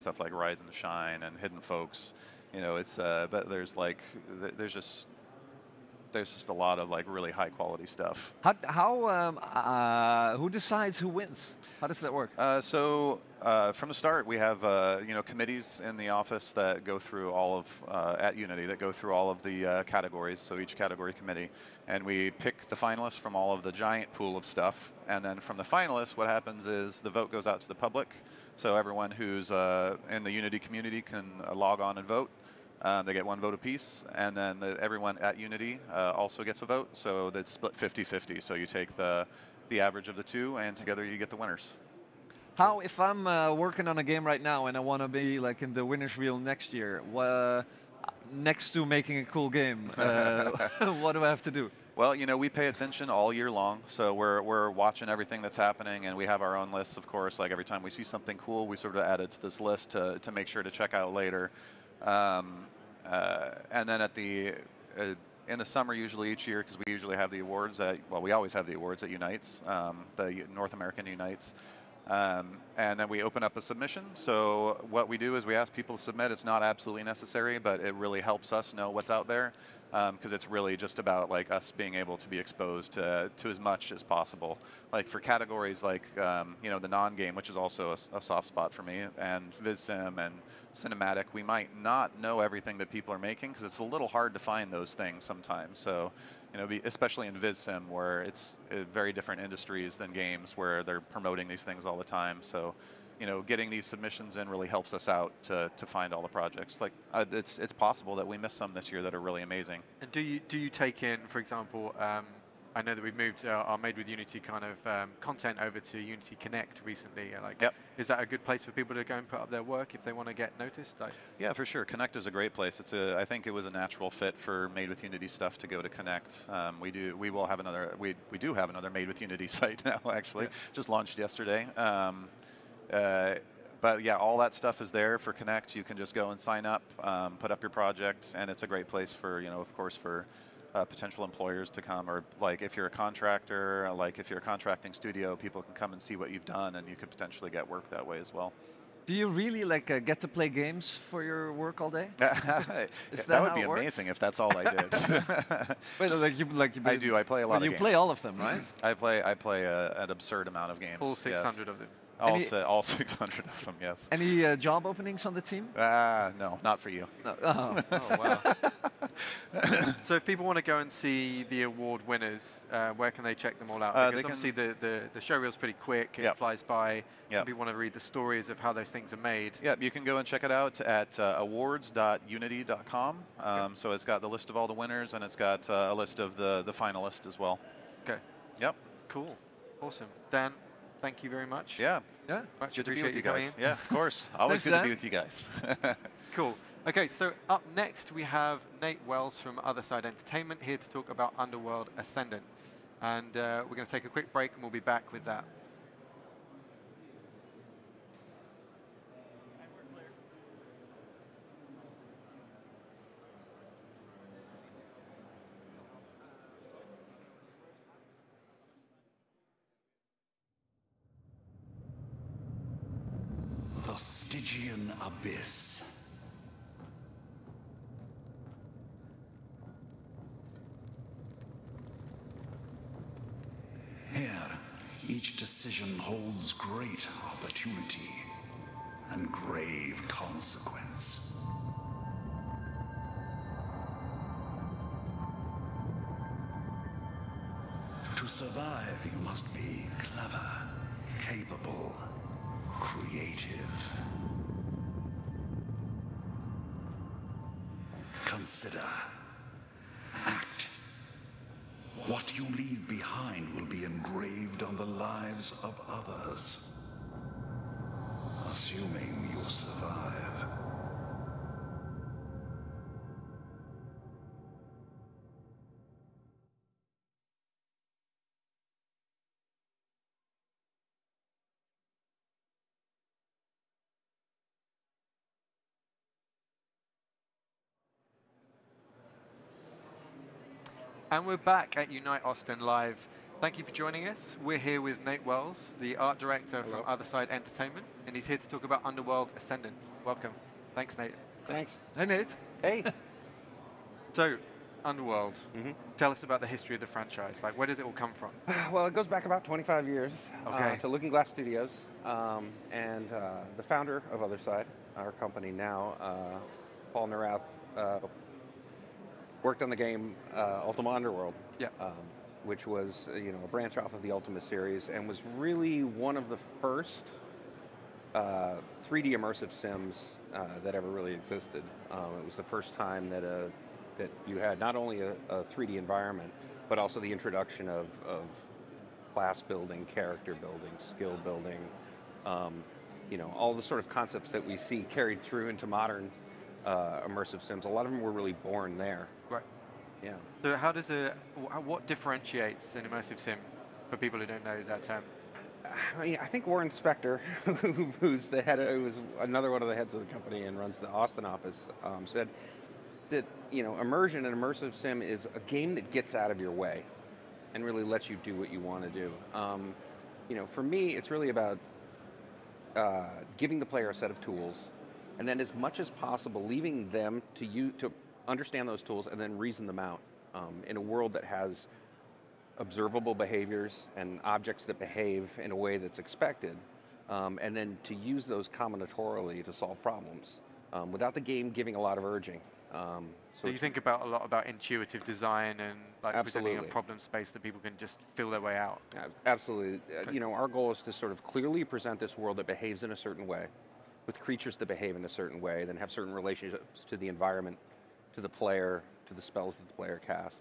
stuff like Rise and Shine and Hidden Folks. You know, it's but there's just a lot of like really high quality stuff. Who decides who wins? How does that work? From the start, we have you know, committees in the office that go through all of at Unity that go through all of the categories. So each category committee, and we pick the finalists from all of the giant pool of stuff. And then from the finalists, what happens is the vote goes out to the public. So everyone who's in the Unity community can log on and vote. They get one vote apiece, and then everyone at Unity also gets a vote, so that's split 50-50. So you take the average of the two, and together you get the winners. How, if I'm working on a game right now and I want to be like in the winner's wheel next year, next to making a cool game, what do I have to do? Well, you know, we pay attention all year long, so we're watching everything that's happening, and we have our own lists, of course. Like every time we see something cool, we sort of add it to this list to make sure to check out later. And then in the summer, usually each year, because we usually have the awards we always have the awards at Unites, the North American Unites. And then we open up a submission. So what we do is we ask people to submit. It's not absolutely necessary, but it really helps us know what's out there, because it's really just about like us being able to be exposed to as much as possible. Like for categories like you know, the non-game, which is also a soft spot for me, and VizSim and cinematic, we might not know everything that people are making because it's a little hard to find those things sometimes. So, you know, especially in VizSim, where it's very different industries than games, where they're promoting these things all the time. So, you know, getting these submissions in really helps us out to find all the projects. Like, it's possible that we missed some this year that are really amazing. And do you take in, for example, I know that we've moved our Made with Unity kind of content over to Unity Connect recently. Like, yep. Is that a good place for people to go and put up their work if they want to get noticed? Like, yeah, for sure. Connect is a great place. I think it was a natural fit for Made with Unity stuff to go to Connect. We do have another Made with Unity site now. Actually, yeah. Just launched yesterday. But yeah, all that stuff is there for Connect. You can just go and sign up, put up your project, and it's a great place for, you know, of course, for potential employers to come, or like if you're a contractor, like if you're a contracting studio, people can come and see what you've done, and you could potentially get work that way as well. Do you really like get to play games for your work all day? That would be amazing if that's all I did. Wait, I do. I play a lot of games. You play all of them, right? I play an absurd amount of games. All 600 yes. of them. All 600 of them, yes. Any job openings on the team? No, not for you. No. Oh. Oh, wow. So if people want to go and see the award winners, where can they check them all out? Because obviously the showreel's pretty quick, it flies by. Yep. If you want to read the stories of how those things are made. Yeah, you can go and check it out at awards.unity.com. So it's got the list of all the winners, and it's got a list of the finalists as well. Okay. Yep. Cool. Awesome. Dan, thank you very much. Yeah. Yeah. Much good to be with you coming guys. in. Yeah, of course. Always good to be with you guys. Cool. Okay, so up next we have Nate Wells from Otherside Entertainment here to talk about Underworld Ascendant. And we're going to take a quick break and we'll be back with that. The Stygian Abyss. Here, each decision holds great opportunity and grave consequence. To survive, you must be clever, capable, creative. Consider. Act. What you leave behind will be engraved on the lives of others. Assuming you survive. And we're back at Unite Austin Live. Thank you for joining us. We're here with Nate Wells, the art director from Otherside Entertainment, and he's here to talk about Underworld Ascendant. Welcome. Thanks, Nate. Thanks. Hey, Nate. Hey. So, Underworld, tell us about the history of the franchise. Like, where does it all come from? Well, it goes back about 25 years to Looking Glass Studios, and the founder of Otherside, our company now, Paul Narath, worked on the game Ultima Underworld. Yeah. Which was a branch off of the Ultima series, and was really one of the first 3D immersive sims that ever really existed. It was the first time that you had not only a 3D environment, but also the introduction of class building, character building, skill building, all the sort of concepts that we see carried through into modern immersive sims. A lot of them were really born there. Right. Yeah. So what differentiates an immersive sim for people who don't know that term? I think Warren Spector, who's another one of the heads of the company and runs the Austin office, said that immersion and immersive sim is a game that gets out of your way and really lets you do what you want to do. For me, it's really about giving the player a set of tools, and then as much as possible leaving them to understand those tools and then reason them out in a world that has observable behaviors and objects that behave in a way that's expected, and then to use those combinatorially to solve problems without the game giving a lot of urging. So you think a lot about intuitive design and presenting a problem space that people can just feel their way out. Absolutely. Our goal is to sort of clearly present this world that behaves in a certain way, with creatures that behave in a certain way, then have certain relationships to the environment, to the player, to the spells that the player casts.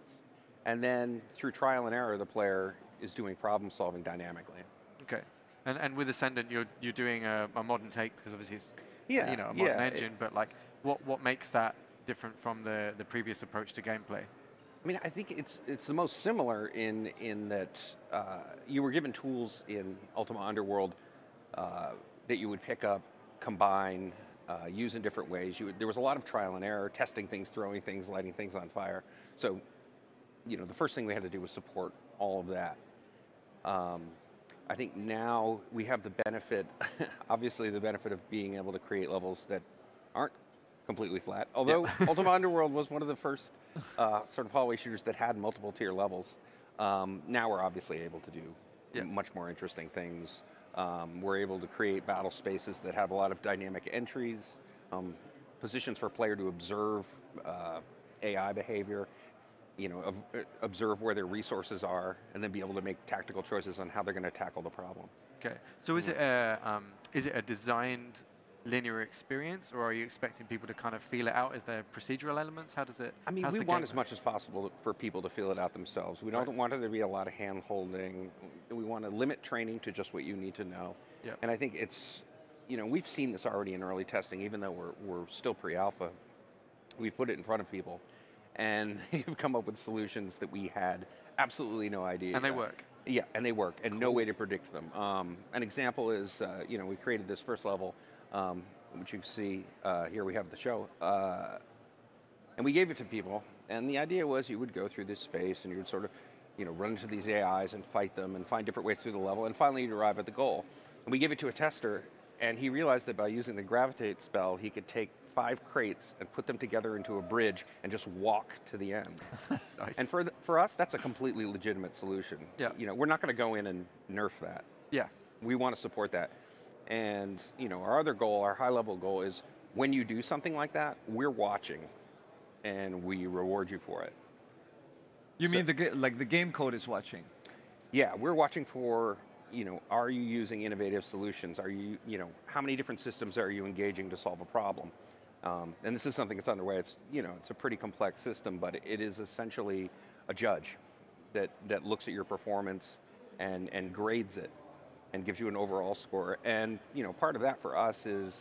And then through trial and error, the player is doing problem solving dynamically. Okay. And with Ascendant, you're doing a modern take, because obviously it's a modern engine, but what makes that different from the previous approach to gameplay? I think it's the most similar in that you were given tools in Ultima Underworld that you would pick up, combine, use in different ways. There was a lot of trial and error, testing things, throwing things, lighting things on fire. So, the first thing we had to do was support all of that. I think now we have the benefit, obviously the benefit of being able to create levels that aren't completely flat. Although Ultima Underworld was one of the first sort of hallway shooters that had multiple tier levels. Now we're obviously able to do much more interesting things. We're able to create battle spaces that have a lot of dynamic entries, positions for player to observe AI behavior, observe where their resources are, and then be able to make tactical choices on how they're going to tackle the problem. Okay, so is it a designed linear experience, or are you expecting people to kind of feel it out? Is there procedural elements? How does it? We want as much as possible for people to feel it out themselves. We don't want there to be a lot of hand-holding. We want to limit training to just what you need to know. Yep. And I think it's, we've seen this already in early testing, even though we're still pre-alpha. We've put it in front of people, and they've come up with solutions that we had absolutely no idea. And they work. Yeah, and they work, and no way to predict them. An example is, we created this first level, which you can see here. We have the show, and we gave it to people. And the idea was you would go through this space, and you would sort of, run into these AIs and fight them, and find different ways through the level, and finally you'd arrive at the goal. And we gave it to a tester, and he realized that by using the gravitate spell, he could take 5 crates and put them together into a bridge and just walk to the end. Nice. And for us, that's a completely legitimate solution. Yeah. We're not going to go in and nerf that. Yeah. We want to support that. And our other goal, our high-level goal, is when you do something like that, we're watching, and we reward you for it. You mean the game code is watching? Yeah, we're watching for, are you using innovative solutions? Are you, how many different systems are you engaging to solve a problem? And this is something that's underway. It's, it's a pretty complex system, but it is essentially a judge that looks at your performance and grades it and gives you an overall score. And, part of that for us is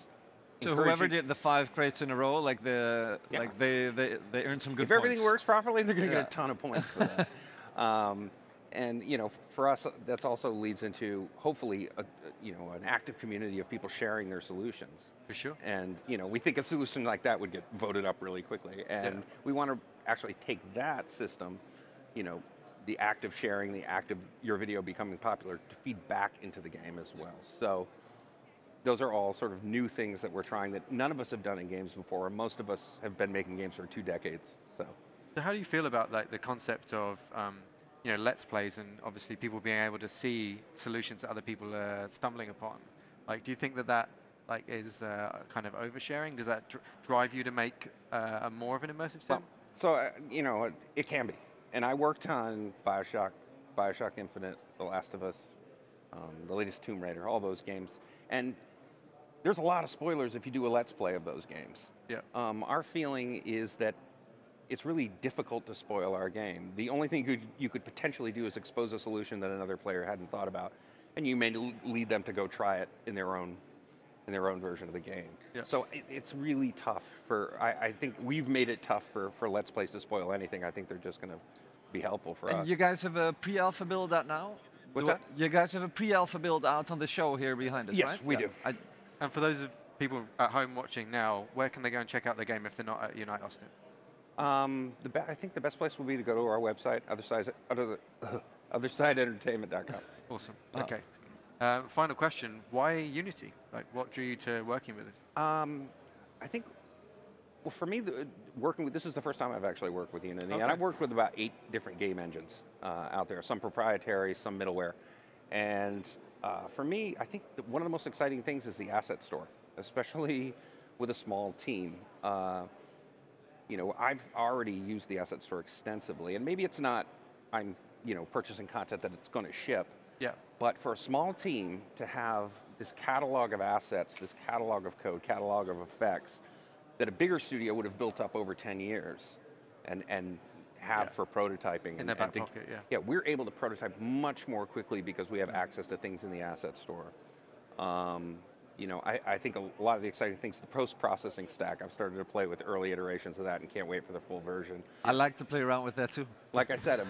so whoever did the 5 crates in a row, they earn some good points. If everything works properly, they're going to get a ton of points for that. And for us, that also leads into hopefully an active community of people sharing their solutions. For sure. And we think a solution like that would get voted up really quickly, and we want to actually take that system, the act of sharing, the act of your video becoming popular to feed back into the game as well. So those are all sort of new things that we're trying that none of us have done in games before. Most of us have been making games for 2 decades. So how do you feel about like the concept of Let's Plays and obviously people being able to see solutions that other people are stumbling upon? Like, do you think that like is kind of oversharing? Does that drive you to make a more of an immersive sim? Well, so it can be. And I worked on BioShock Infinite, The Last of Us, the latest Tomb Raider, all those games. And there's a lot of spoilers if you do a Let's Play of those games. Yeah. Our feeling is that it's really difficult to spoil our game. The only thing you could potentially do is expose a solution that another player hadn't thought about, and you may lead them to go try it in their own version of the game. Yeah. So it's really tough I think we've made it tough for Let's Plays to spoil anything. I think they're just going to be helpful for us. And you guys have a pre-alpha build out now? What's that? You guys have a pre-alpha build out on the show here behind us, yes, right? we do. And for those of people at home watching now, where can they go and check out the game if they're not at Unite Austin? I think the best place would be to go to our website, OthersideEntertainment.com. Awesome. Okay. Final question: why Unity? Like, what drew you to working with it? I think, well, for me, this is the first time I've actually worked with Unity, Okay. and I've worked with about 8 different game engines out there. Some proprietary, some middleware, and for me, I think that one of the most exciting things is the asset store, especially with a small team. I've already used the asset store extensively, and maybe it's not I'm purchasing content that it's going to ship. Yeah. But for a small team to have this catalog of assets, this catalog of code, catalog of effects, that a bigger studio would have built up over 10 years and have for prototyping. In their back pocket, yeah. Yeah, we're able to prototype much more quickly because we have access to things in the asset store. I think a lot of the exciting things, the post-processing stack, I've started to play with early iterations of that and can't wait for the full version. I like to play around with that too. Like I said,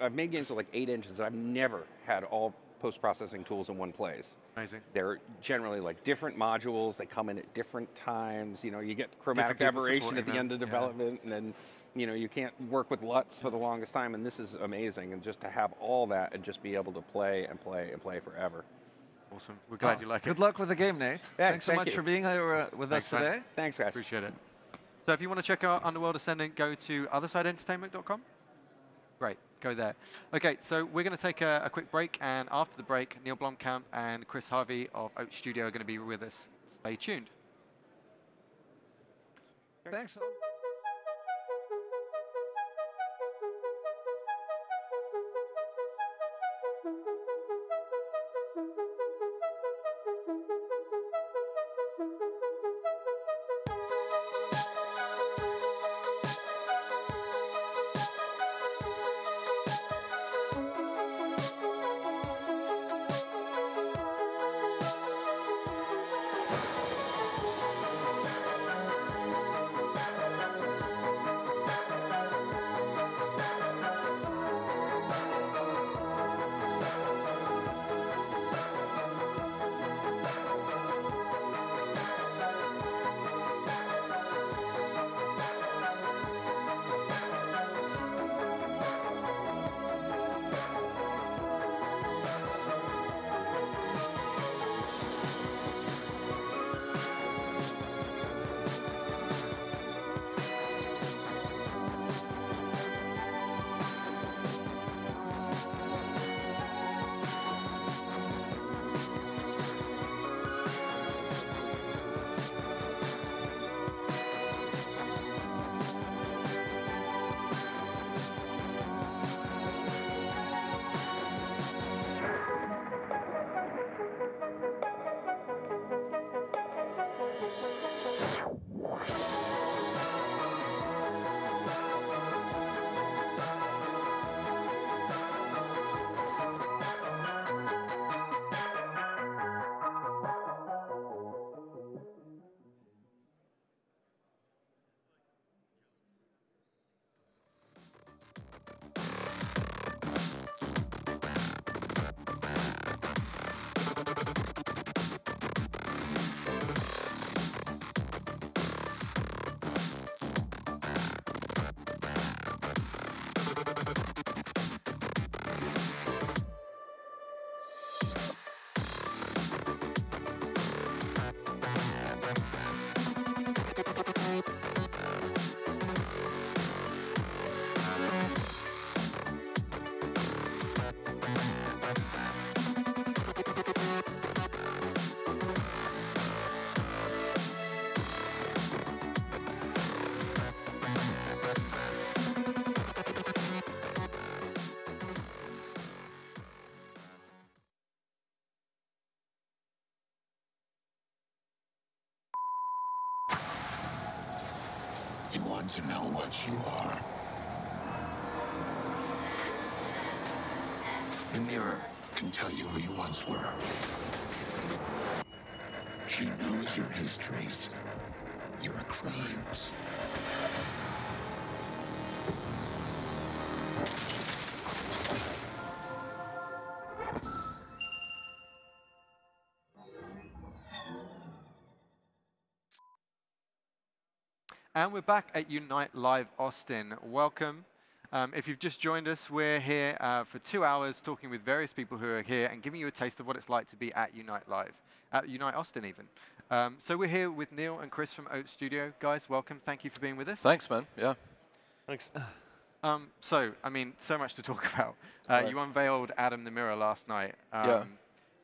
I've made games with like 8 engines, and I've never had all post-processing tools in one place. Amazing. They're generally like different modules, they come in at different times, you get chromatic Different people aberration at the supporting end of them, development, and then you can't work with LUTs for the longest time, and this is amazing, and just to have all that and just be able to play and play and play forever. Awesome. We're glad you like it. Good luck with the game, Nate. Yeah, Thanks so thank much you. for being here with us Thanks, man. today. Thanks, guys. Appreciate it. So if you want to check out Underworld Ascendant, go to OthersideEntertainment.com. Great, go there. Okay, so we're going to take a quick break, and after the break, Neill Blomkamp and Chris Harvey of Oats Studio are going to be with us. Stay tuned. Thanks. You want to know what you are? The mirror can tell you who you once were. She knows your histories, your crimes. And we're back at Unite Live Austin. Welcome. If you've just joined us, we're here for 2 hours talking with various people who are here and giving you a taste of what it's like to be at Unite Live, at Unite Austin even. So we're here with Neill and Chris from Oats Studio. Guys, welcome. Thank you for being with us. Thanks, man. Yeah. Thanks. So, I mean, so much to talk about. Right. You unveiled Adam the Mirror last night. Yeah.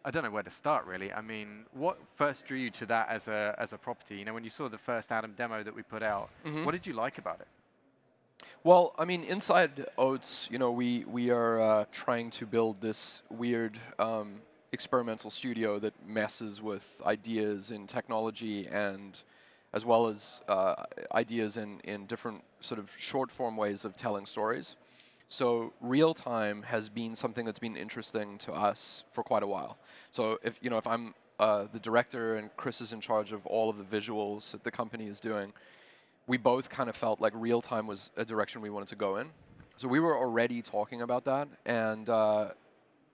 I don't know where to start, really. I mean, what first drew you to that as a property? You know, when you saw the first Adam demo that we put out, what did you like about it? Well, I mean, inside Oats, you know, we are trying to build this weird experimental studio that messes with ideas in technology and as well as ideas in different sort of short-form ways of telling stories. So real-time has been something that's been interesting to us for quite a while. So if I'm the director and Chris is in charge of all of the visuals that the company is doing, we both kind of felt like real-time was a direction we wanted to go in. So we were already talking about that, and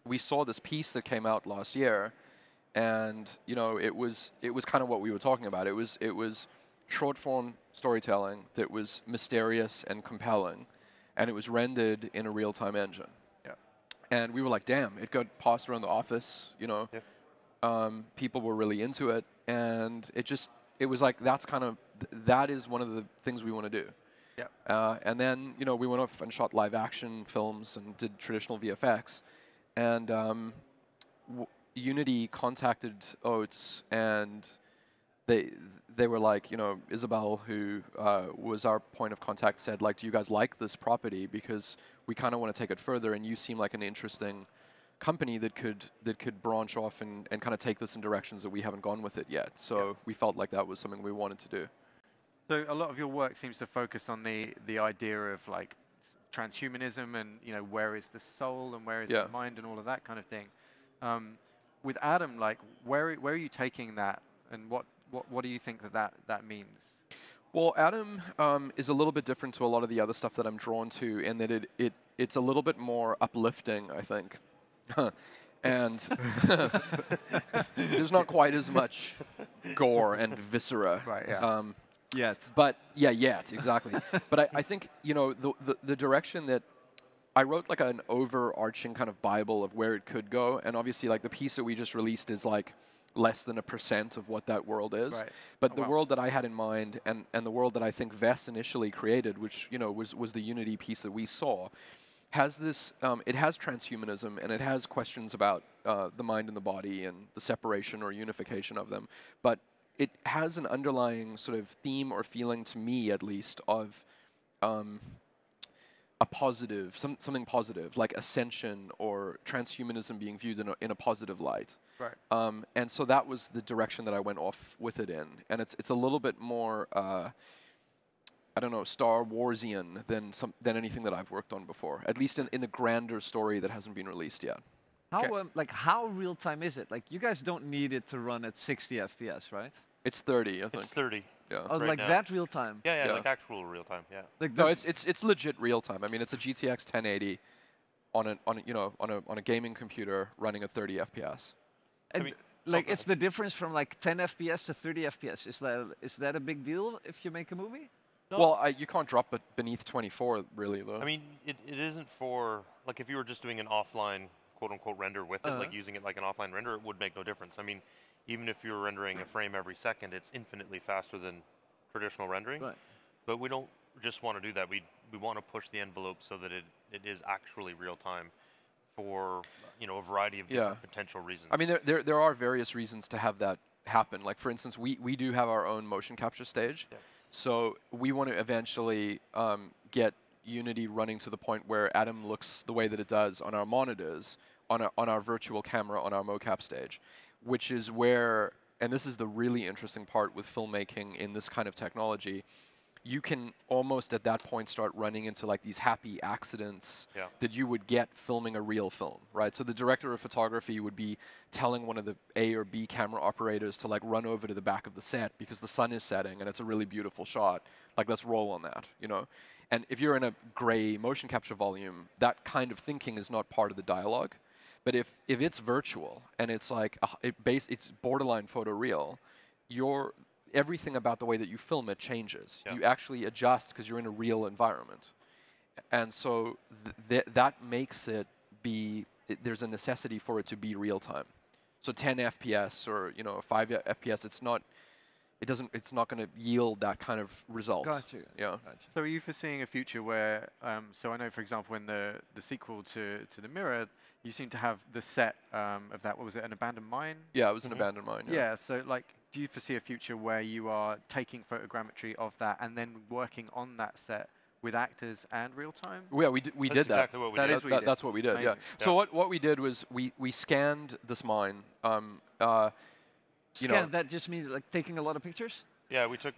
we saw this piece that came out last year, and you know, it was kind of what we were talking about. It was short-form storytelling that was mysterious and compelling, and it was rendered in a real-time engine. Yeah. And we were like, damn, it got passed around the office, you know. Yep. People were really into it, and it was like, that is one of the things we want to do. Yeah. And then, you know, we went off and shot live action films and did traditional VFX. And Unity contacted Oats, and they were like, you know, Isabel, who was our point of contact, said, like, do you guys like this property? Because we kind of want to take it further, and you seem like an interesting company that could branch off and kind of take this in directions that we haven't gone with it yet. So we felt like that was something we wanted to do. So a lot of your work seems to focus on the idea of like transhumanism and, you know, where is the soul and where is the mind and all of that kind of thing. With Adam, like, where are you taking that, and what do you think that means? Well, Adam is a little bit different to a lot of the other stuff that I'm drawn to, in that it's a little bit more uplifting, I think. And there's not quite as much gore and viscera. Right, yeah. Yet. But, yeah, yet, exactly. But I think, you know, the direction that I wrote like an overarching kind of Bible of where it could go, and obviously like the piece that we just released is like less than 1% of what that world is. Right. But the world that I had in mind, and the world that I think Vess initially created, which, you know, was the Unity piece that we saw, has this, it has transhumanism, and it has questions about the mind and the body and the separation or unification of them. But it has an underlying sort of theme or feeling, to me at least, of a positive, something positive, like ascension or transhumanism being viewed in a positive light. Right. And so that was the direction that I went off with it in. And it's a little bit more, I don't know, Star Warsian than anything that I've worked on before, at least in the grander story that hasn't been released yet. How how real time is it? Like, you guys don't need it to run at 60 FPS, right? It's 30, I think. It's 30. Yeah. Oh, Right like now. that real time? Yeah, Yeah. like actual real time. Yeah. Like No, does- it's legit real time. I mean, it's a GTX 1080 on a gaming computer running at 30 FPS. and mean, like, something- it's the difference from like 10 FPS to 30 FPS. Is that a big deal if you make a movie? No. Well, you can't drop it beneath 24, really, though. I mean, it isn't for, like, if you were just doing an offline, quote-unquote, render with it, like using it like an offline render, it would make no difference. I mean, even if you're rendering a frame every second, it's infinitely faster than traditional rendering. Right. But we don't just want to do that. We want to push the envelope so that it is actually real time for, you know, a variety of different potential reasons. I mean, there are various reasons to have that happen. Like, for instance, we do have our own motion capture stage. Yeah. So we want to eventually get Unity running to the point where Adam looks the way that it does on our monitors, on our virtual camera, on our mocap stage, which is where, and this is the really interesting part with filmmaking in this kind of technology, you can almost at that point start running into like these happy accidents that you would get filming a real film, right? So the director of photography would be telling one of the A or B camera operators to like run over to the back of the set because the sun is setting and it's a really beautiful shot. Like, let's roll on that, you know? And if you're in a gray motion capture volume, that kind of thinking is not part of the dialogue. But if it's virtual and it's like it's borderline photoreal, everything about the way that you film it changes. You actually adjust because you're in a real environment, and so that makes it be. There's a necessity for it to be real time. So 10 FPS or 5 FPS, it's not going to yield that kind of result. Gotcha. Yeah. Gotcha. So are you foreseeing a future where, so I know, for example, in the sequel to the Mirror, you seem to have the set of that, what was it, an abandoned mine? Yeah, it was an abandoned mine. Yeah, so like, do you foresee a future where you are taking photogrammetry of that and then working on that set with actors and real time? Yeah, we did That's that. exactly what we did. That's what we did. Amazing. Yeah. So what we did was we scanned this mine. Scan, that just means like taking a lot of pictures? Yeah, we took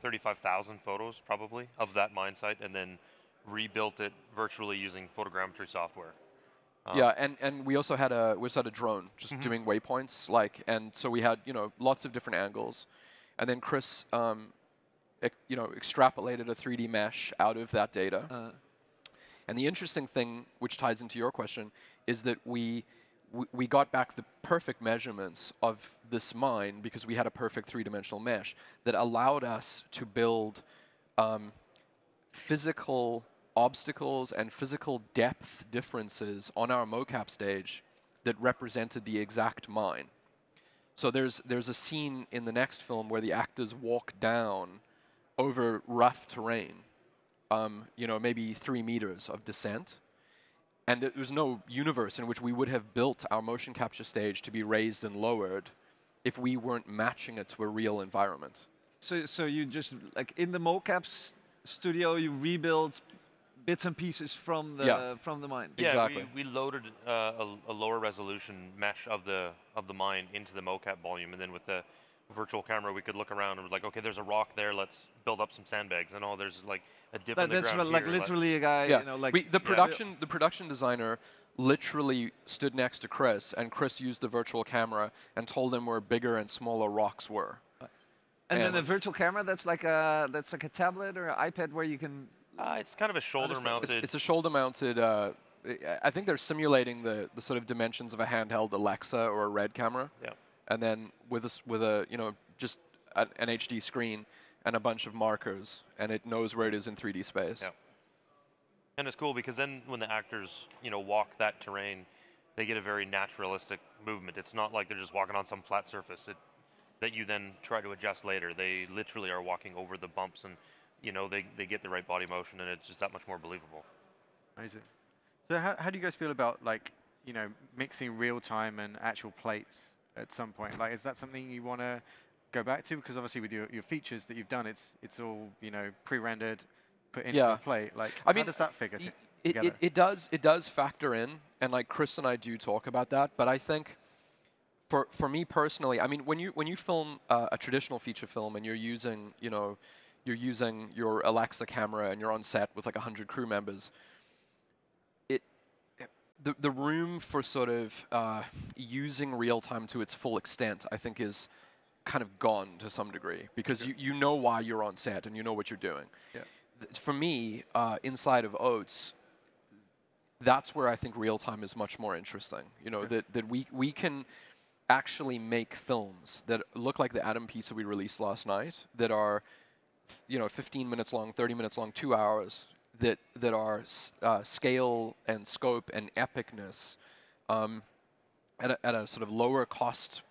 35,000 photos probably of that mine site and then rebuilt it virtually using photogrammetry software. Yeah, and we also had a drone just doing waypoints, and so we had lots of different angles, and then Chris extrapolated a 3D mesh out of that data. And the interesting thing, which ties into your question, is that we got back the perfect measurements of this mine because we had a perfect three-dimensional mesh that allowed us to build physical obstacles and physical depth differences on our mocap stage that represented the exact mine. So there's a scene in the next film where the actors walk down over rough terrain, maybe 3 meters of descent. And there was no universe in which we would have built our motion capture stage to be raised and lowered if we weren't matching it to a real environment. So you just, like in the mocap studio, you rebuild bits and pieces from the mine. Yeah, exactly. we loaded a lower resolution mesh of the mine into the mocap volume, and then with the virtual camera, we could look around and was like, okay, there's a rock there. Let's build up some sandbags, and there's like a dip in the ground That's like here, literally a guy. Yeah, the production designer literally stood next to Chris, and Chris used the virtual camera and told him where bigger and smaller rocks were. And then the virtual camera, that's like a tablet or an iPad where you can. It's kind of a shoulder-mounted. It's a shoulder-mounted. I think they're simulating the sort of dimensions of a handheld Alexa or a Red camera. Yeah. And then with just an HD screen and a bunch of markers, and it knows where it is in 3D space. Yeah. And it's cool because then when the actors walk that terrain, they get a very naturalistic movement. It's not like they're just walking on some flat surface that you then try to adjust later. They literally are walking over the bumps, and they get the right body motion, and it's just that much more believable. Amazing. So how do you guys feel about mixing real time and actual plates at some point? Like, is that something you want to go back to? Because obviously with your features that you've done, it's all pre-rendered, put into a plate. Like, how does that figure together? It does factor in, and like Chris and I do talk about that. But I think for me personally, I mean, when you film a traditional feature film and you're using your Alexa camera and you're on set with like 100 crew members, the room for sort of using real time to its full extent, I think, is kind of gone to some degree because you know why you're on set and you know what you're doing. Yeah. For me, inside of Oats, that's where I think real time is much more interesting. That we can actually make films that look like the Atom piece that we released last night, that are 15 minutes long, 30 minutes long, 2 hours, that are scale and scope and epicness at a sort of lower cost,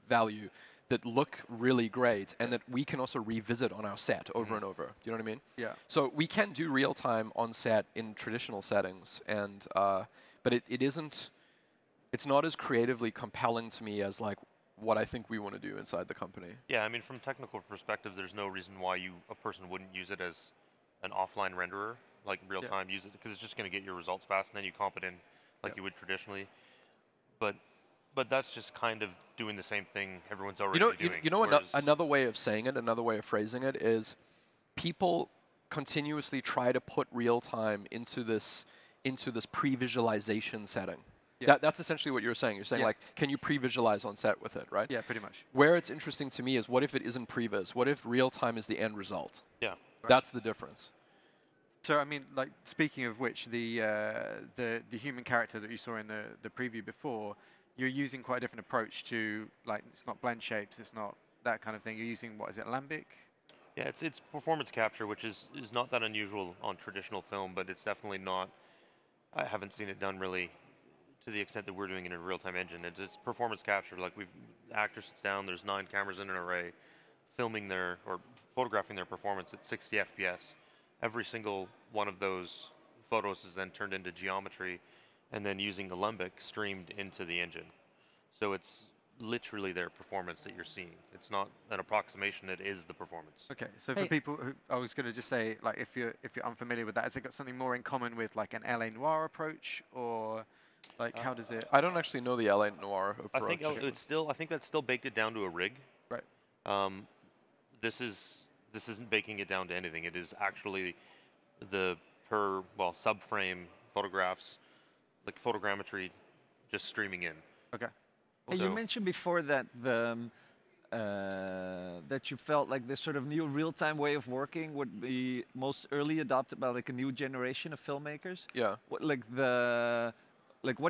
value, that look really great, and that we can also revisit on our set over and over. You know what I mean? Yeah. So we can do real time on set in traditional settings, and but it isn't. It's not as creatively compelling to me as like what I think we want to do inside the company. Yeah, I mean, from technical perspective, there's no reason why a person wouldn't use it as an offline renderer, like real time, use it, because it's just going to get your results fast, and then you comp it in like you would traditionally. But that's just kind of doing the same thing everyone's already doing. Another way of saying it, another way of phrasing it is, people continuously try to put real time into this pre-visualization setting. Yeah. That's essentially what you're saying. You're saying like, can you pre-visualize on set with it, right? Yeah, pretty much. Where it's interesting to me is, what if it isn't previs? What if real time is the end result? Yeah. Right. That's the difference. So I mean, like, speaking of which, the human character that you saw in the preview before, you're using quite a different approach to, like, it's not blend shapes, it's not that kind of thing. You're using, what is it, Alembic? Yeah, it's performance capture, which is not that unusual on traditional film, but it's definitely not. I haven't seen it done really to the extent that we're doing it in a real-time engine. It's performance capture. Like, the actor sits down, there's 9 cameras in an array, filming or photographing their performance at 60 FPS. Every single one of those photos is then turned into geometry, and then using Alembic streamed into the engine. So it's literally their performance that you're seeing. It's not an approximation, it is the performance. Okay, so for people who, I was going to just say, like, if you're unfamiliar with that, has it got something more in common with, like, an LA Noire approach, or like, how does it? I don't actually know the LA Noire approach. I think that's still baked it down to a rig. Right. This isn't baking it down to anything. It is actually the subframe photographs, like photogrammetry, just streaming in. Okay. Hey, you mentioned before that that you felt like this sort of new real-time way of working would be most early adopted by, like, a new generation of filmmakers. Yeah. What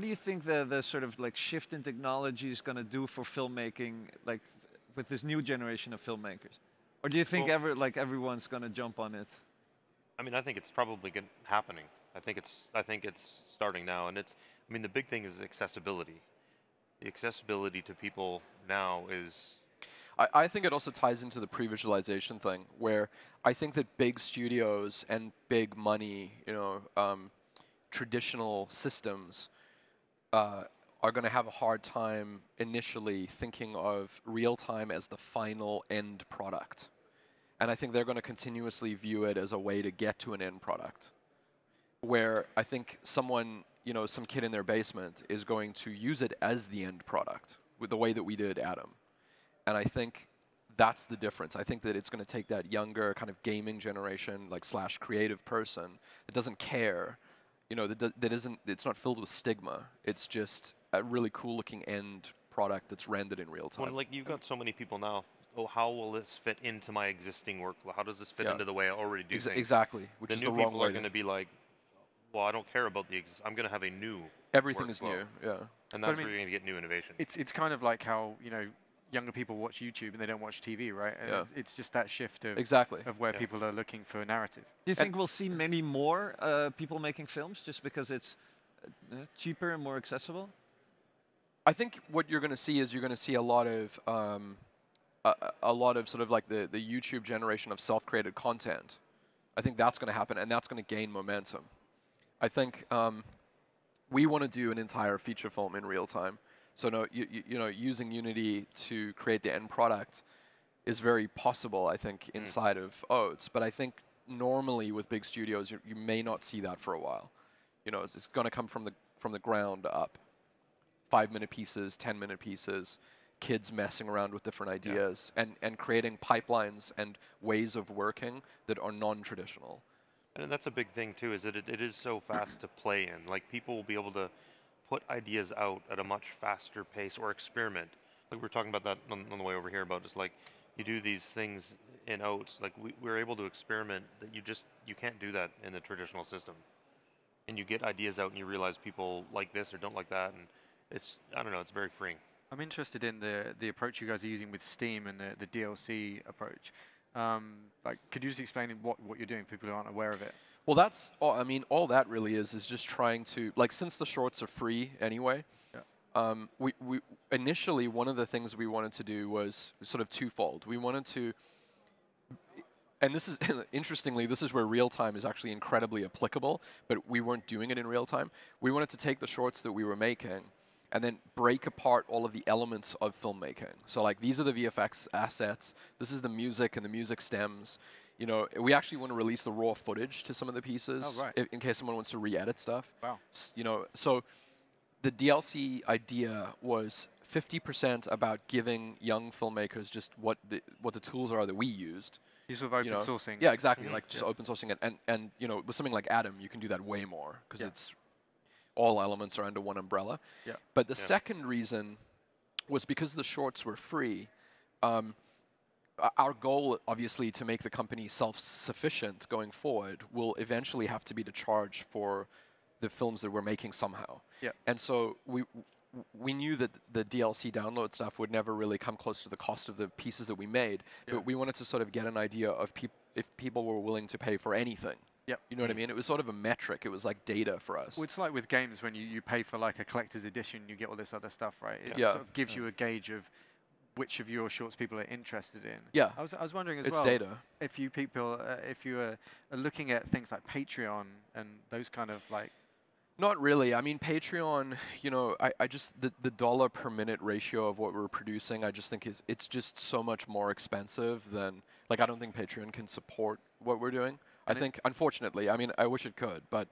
do you think the sort of, like, shift in technology is going to do for filmmaking, like, with this new generation of filmmakers? Or do you think everyone's going to jump on it? I mean, I think it's probably happening. I think it's starting now, and the big thing is accessibility. The accessibility to people now is. I think it also ties into the pre-visualization thing, where I think that big studios and big money, traditional systems are going to have a hard time initially thinking of real time as the final end product. And I think they're going to continuously view it as a way to get to an end product. Where I think someone, some kid in their basement is going to use it as the end product, with the way that we did Adam. And I think that's the difference. I think that it's going to take that younger kind of gaming generation, like / creative person that doesn't care, it's not filled with stigma. It's just a really cool looking end product that's rendered in real time. Well, like, you've got so many people now. Oh, how will this fit into my existing workflow? How does this fit into the way I already do things? Exactly, which is the wrong way. The new people are going to be like, well, I don't care about I'm going to have a new Everything is workflow. new, yeah. And that's where you're going to get new innovation. It's kind of like how, younger people watch YouTube and they don't watch TV, right? Yeah. It's just that shift of of where people are looking for a narrative. Do you think we'll see many more people making films just because it's cheaper and more accessible? I think what you're going to see is you're going to see a lot of sort of like the YouTube generation of self-created content. I think that's going to happen, and that's going to gain momentum. I think we want to do an entire feature film in real time. So using Unity to create the end product is very possible, I think, inside of Oats. But I think normally with big studios, you may not see that for a while. It's going to come from the ground up. 5-minute pieces, 10-minute pieces, kids messing around with different ideas, and creating pipelines and ways of working that are non-traditional. And that's a big thing too, is that it is so fast to play in. Like, people will be able to put ideas out at a much faster pace, or experiment. Like, we were talking about that on the way over here, about just like, you do these things in Oats, like we're able to experiment that you can't do that in the traditional system. And you get ideas out and you realize people like this or don't like that, and I don't know, it's very freeing. I'm interested in the approach you guys are using with Steam and the DLC approach. Could you just explain what you're doing for people who aren't aware of it? Well, that's all that really is just trying to, like, since the shorts are free anyway, we initially, one of the things we wanted to do was sort of twofold. We wanted to, and this is, interestingly, this is where real time is actually incredibly applicable, but we weren't doing it in real time. We wanted to take the shorts that we were making and then break apart all of the elements of filmmaking. So, like, these are the VFX assets, this is the music and the music stems. We actually want to release the raw footage to some of the pieces, in case someone wants to re-edit stuff. Wow. So the DLC idea was 50% about giving young filmmakers just what the tools are that we used. You sort of open know? sourcing. Yeah, exactly. Like just open sourcing it, and you know, with something like Atom, you can do that way more because it's all elements are under one umbrella. Yeah. But the second reason was because the shorts were free. Our goal, obviously, to make the company self-sufficient going forward will eventually have to be to charge for the films that we're making somehow. Yeah. And so we knew that the DLC download stuff would never really come close to the cost of the pieces that we made, but we wanted to sort of get an idea of if people were willing to pay for anything. Yep. You know what I mean? It was sort of a metric. It was like data for us. Well, it's like with games when you pay for like a collector's edition, you get all this other stuff, right? It Yeah. sort of gives you a gauge of which of your shorts people are interested in. Yeah. I was wondering as It's well. data. If you people, if you are looking at things like Patreon and those kind of like. Not really. I mean, Patreon, you know, I just, the dollar per minute ratio of what we're producing, I just think it's just so much more expensive than, like, I don't think Patreon can support what we're doing. I think, unfortunately, I mean, I wish it could, but.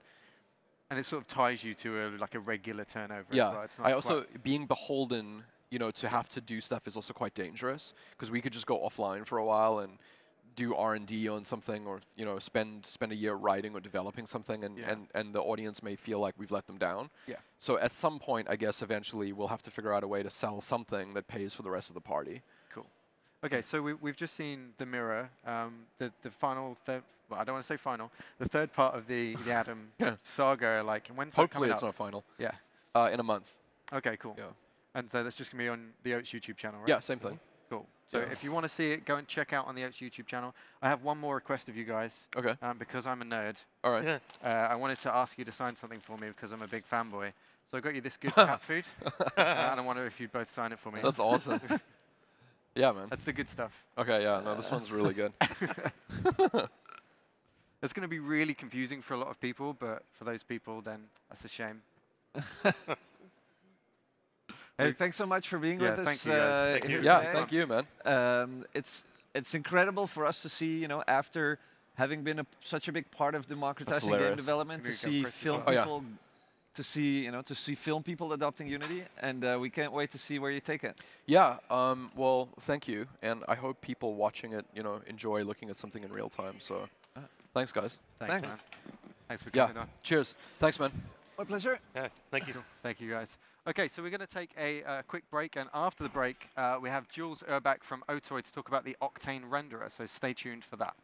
And it sort of ties you to like a regular turnover Yeah. as well. It's not I also, being beholden, you know, to have to do stuff is also quite dangerous because we could just go offline for a while and do R&D on something, or you know, spend a year writing or developing something, and the audience may feel like we've let them down. Yeah. So at some point, I guess eventually we'll have to figure out a way to sell something that pays for the rest of the party. Cool. Okay, so we've just seen the mirror, the final third. Well, I don't want to say final. The third part of the Atom saga. Like, when's that Hopefully coming it's up? not final. Yeah. In a month. Okay, cool. Yeah. And so that's just gonna be on the Oats YouTube channel, right? Yeah, same thing. Cool. So if you want to see it, go and check out on the Oats YouTube channel. I have one more request of you guys. Okay. Because I'm a nerd. All right. I wanted to ask you to sign something for me because I'm a big fanboy. So I got you this good cat food, and I wonder if you'd both sign it for me. That's awesome. Yeah, man. That's the good stuff. Okay, yeah, no, this one's really good. It's going to be really confusing for a lot of people, but for those people, then that's a shame. Hey, thanks so much for being with us. Thank you guys. Thank you. Yeah, today. thank you, man. It's incredible for us to see, you know, after having been such a big part of democratizing game hilarious. development, to Here you go, see Chris, as film well. people, to see film people adopting Unity, and we can't wait to see where you take it. Yeah, well, thank you, and I hope people watching it, you know, enjoy looking at something in real time. So, thanks, guys. Thanks, man. Thanks for Yeah, coming on. cheers. Thanks, man. My pleasure. Yeah, thank you. Thank you, guys. Okay, so we're going to take a quick break, and after the break, we have Jules Urbach from OTOY to talk about the Octane renderer, so stay tuned for that.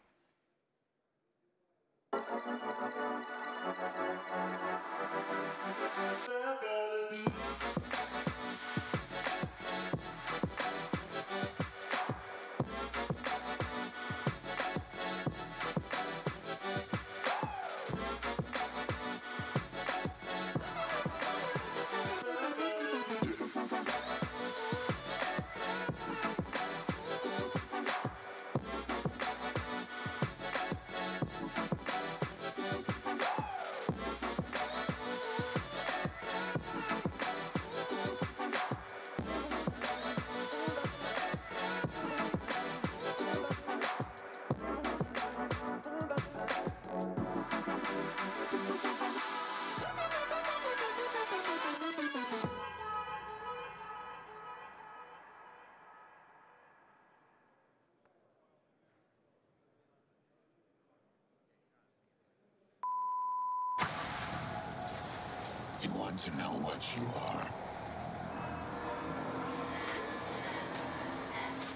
You want to know what you are?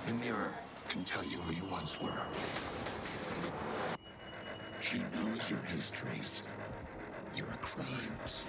The mirror can tell you who you once were. She knows your histories, your crimes.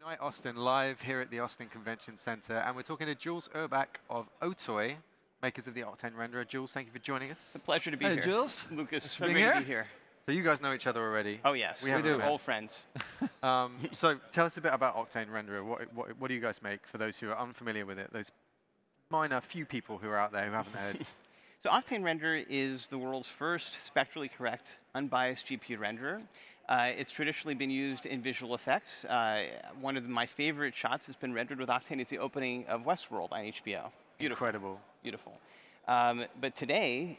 Unite Austin live here at the Austin Convention Center, and we're talking to Jules Urbach of OTOY, makers of the Octane renderer. Jules, thank you for joining us. It's a pleasure to be Hey, here. Jules. Lucas, Nice so being great to here. be here. So you guys know each other already. Oh yes, We do. met. Old friends. So tell us a bit about Octane renderer. What do you guys make for those who are unfamiliar with it? Those minor few people who are out there who haven't heard. So Octane Renderer is the world's first spectrally correct, unbiased GPU renderer. It's traditionally been used in visual effects. One of my favorite shots has been rendered with Octane is the opening of Westworld on HBO. Beautiful. Incredible. Beautiful. But today,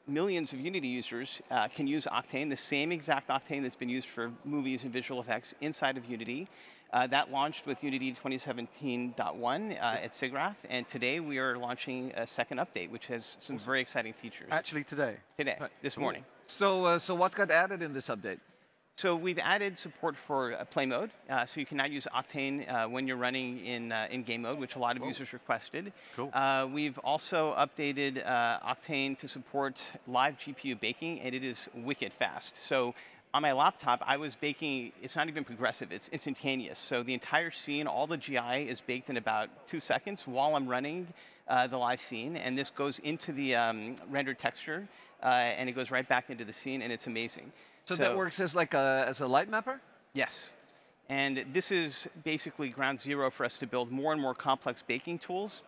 millions of Unity users can use Octane, the same exact Octane that's been used for movies and visual effects inside of Unity. That launched with Unity 2017.1 at SIGGRAPH, and today we are launching a second update, which has some very exciting features. Actually today? Today, this morning. So, so what got added in this update? So we've added support for play mode, so you can now use Octane when you're running in game mode, which a lot of users requested. Cool. We've also updated Octane to support live GPU baking, and it is wicked fast. So on my laptop, I was baking, it's not even progressive, it's instantaneous. So the entire scene, all the GI is baked in about 2 seconds while I'm running the live scene, and this goes into the rendered texture, and it goes right back into the scene, and it's amazing. So that works as like as a light mapper? Yes. And this is basically ground zero for us to build more and more complex baking tools.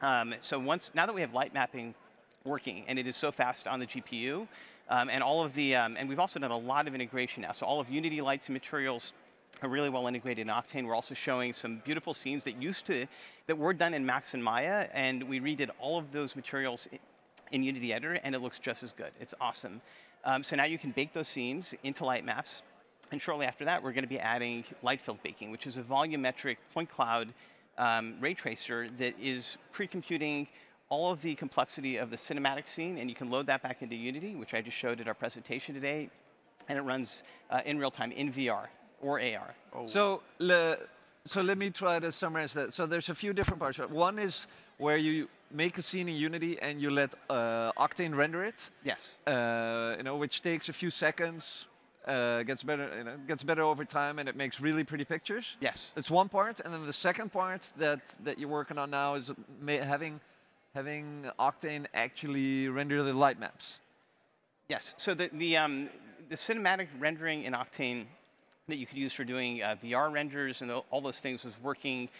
So now that we have light mapping working, and it is so fast on the GPU, and all of the, and we've also done a lot of integration now. So all of Unity lights and materials are really well integrated in Octane. We're also showing some beautiful scenes that were done in Max and Maya, and we redid all of those materials in Unity Editor, and it looks just as good. It's awesome. So now you can bake those scenes into light maps, and shortly after that, we're going to be adding light-filled baking, which is a volumetric point cloud ray tracer that is pre-computing all of the complexity of the cinematic scene, and you can load that back into Unity, which I just showed at our presentation today, and it runs in real time in VR or AR. Oh. So let me try to summarize that. So there's a few different parts. One is where you make a scene in Unity and you let Octane render it. Yes. Which takes a few seconds, gets better over time, and it makes really pretty pictures. Yes. That's one part, and then the second part that you're working on now is having Octane actually render the light maps. Yes. So the cinematic rendering in Octane that you could use for doing VR renders and all those things was working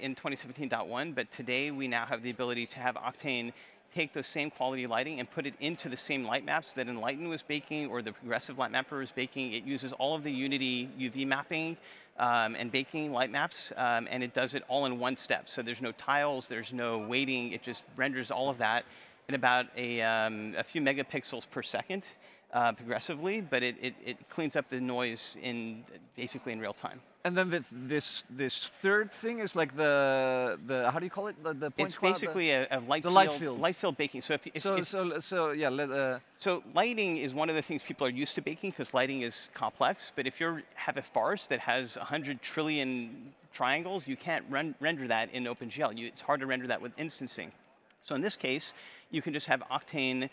in 2017.1, but today we now have the ability to have Octane take those same quality lighting and put it into the same light maps that Enlighten was baking or the progressive light mapper was baking. It uses all of the Unity UV mapping and baking light maps, and it does it all in one step. So there's no tiles, there's no weighting, it just renders all of that in about a few megapixels per second progressively, but it cleans up the noise basically in real time. And then with this third thing is like the how do you call it? The point it's cloud, basically a light field baking. So so lighting is one of the things people are used to baking because lighting is complex. But if you have a forest that has 100 trillion triangles, you can't render that in OpenGL. It's hard to render that with instancing. So in this case, you can just have Octane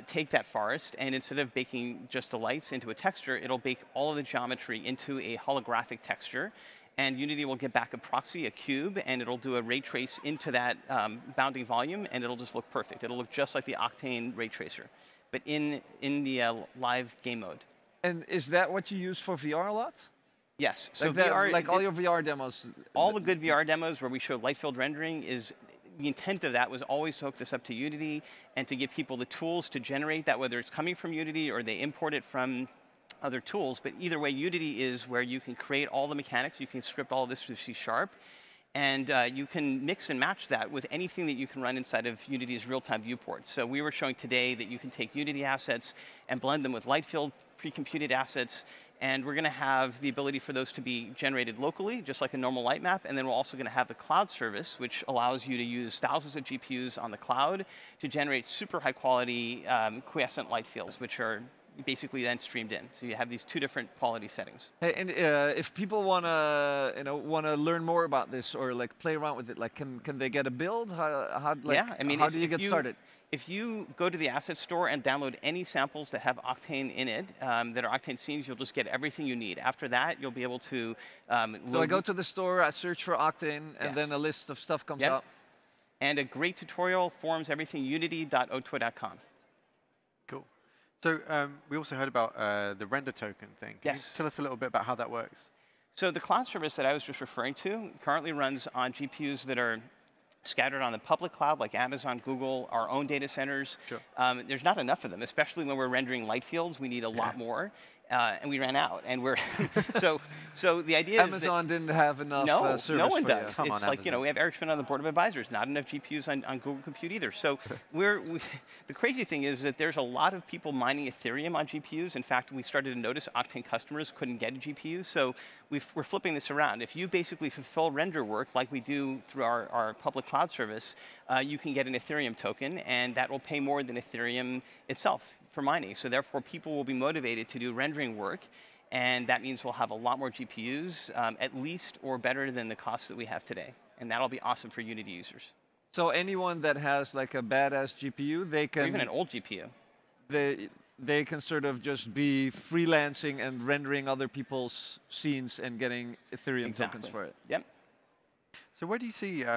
take that forest, and instead of baking just the lights into a texture, it'll bake all of the geometry into a holographic texture. And Unity will get back a proxy, a cube, and it'll do a ray trace into that bounding volume, and it'll just look perfect. It'll look just like the Octane ray tracer, but in the live game mode. And is that what you use for VR a lot? Yes. So like VR, like all your VR demos. All the good VR demos where we show light-filled rendering is. The intent of that was always to hook this up to Unity and to give people the tools to generate that, whether it's coming from Unity or they import it from other tools. But either way, Unity is where you can create all the mechanics. You can script all of this with C#, and you can mix and match that with anything that you can run inside of Unity's real-time viewports. So we were showing today that you can take Unity assets and blend them with light-filled pre-computed assets. And we're going to have the ability for those to be generated locally, just like a normal light map. And then we're also going to have the cloud service, which allows you to use thousands of GPUs on the cloud to generate super high quality quiescent light fields, which are basically then streamed in. So you have these two different quality settings. Hey, and if people wanna learn more about this or like play around with it, like can they get a build? How Yeah, do you get started? If you go to the asset store and download any samples that have Octane in it, that are Octane scenes, you'll just get everything you need. After that, you'll be able to So I go to the store, I search for Octane, and then a list of stuff comes out. And a great tutorial, forums, everything, unity.otoy.com. Cool. So we also heard about the render token thing. Can you tell us a little bit about how that works? So the cloud service that I was just referring to currently runs on GPUs that are scattered on the public cloud like Amazon, Google, our own data centers. Sure. There's not enough of them, especially when we're rendering light fields. We need a lot more. And we ran out, and we're so the idea is Amazon didn't have enough service no one for does. you. It's like, you know, we have Eric Schmidt on the board of advisors, not enough GPUs on Google Compute either. So the crazy thing is that there's a lot of people mining Ethereum on GPUs. In fact, we started to notice Octane customers couldn't get a GPU. So we're flipping this around. If you basically fulfill render work like we do through our public cloud service, you can get an Ethereum token, and that will pay more than Ethereum itself for mining. So therefore, people will be motivated to do rendering work, and that means we'll have a lot more GPUs, at least or better than the cost that we have today. And that'll be awesome for Unity users. So anyone that has like a badass GPU, they can... Or even an old GPU. They can sort of just be freelancing and rendering other people's scenes and getting Ethereum tokens for it. Yep. So where do you see, you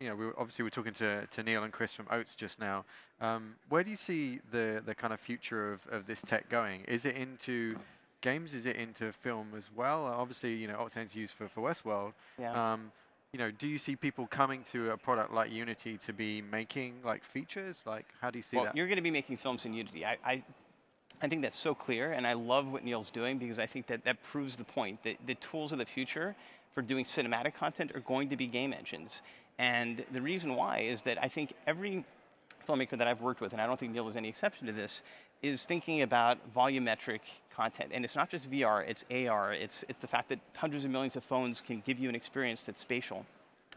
know, we're talking to Neill and Chris from Oats just now. Where do you see the kind of future of this tech going? Is it into games? Is it into film as well? Obviously, you know, Octane's used for Westworld. Yeah. You know, do you see people coming to a product like Unity to be making like features? Like, how do you see that? Well, you're going to be making films in Unity. I think that's so clear, and I love what Neill's doing because I think that proves the point that the tools of the future for doing cinematic content are going to be game engines. And the reason why is that I think every filmmaker that I've worked with, and I don't think Neill is any exception to this, is thinking about volumetric content. And it's not just VR, it's AR, it's the fact that hundreds of millions of phones can give you an experience that's spatial.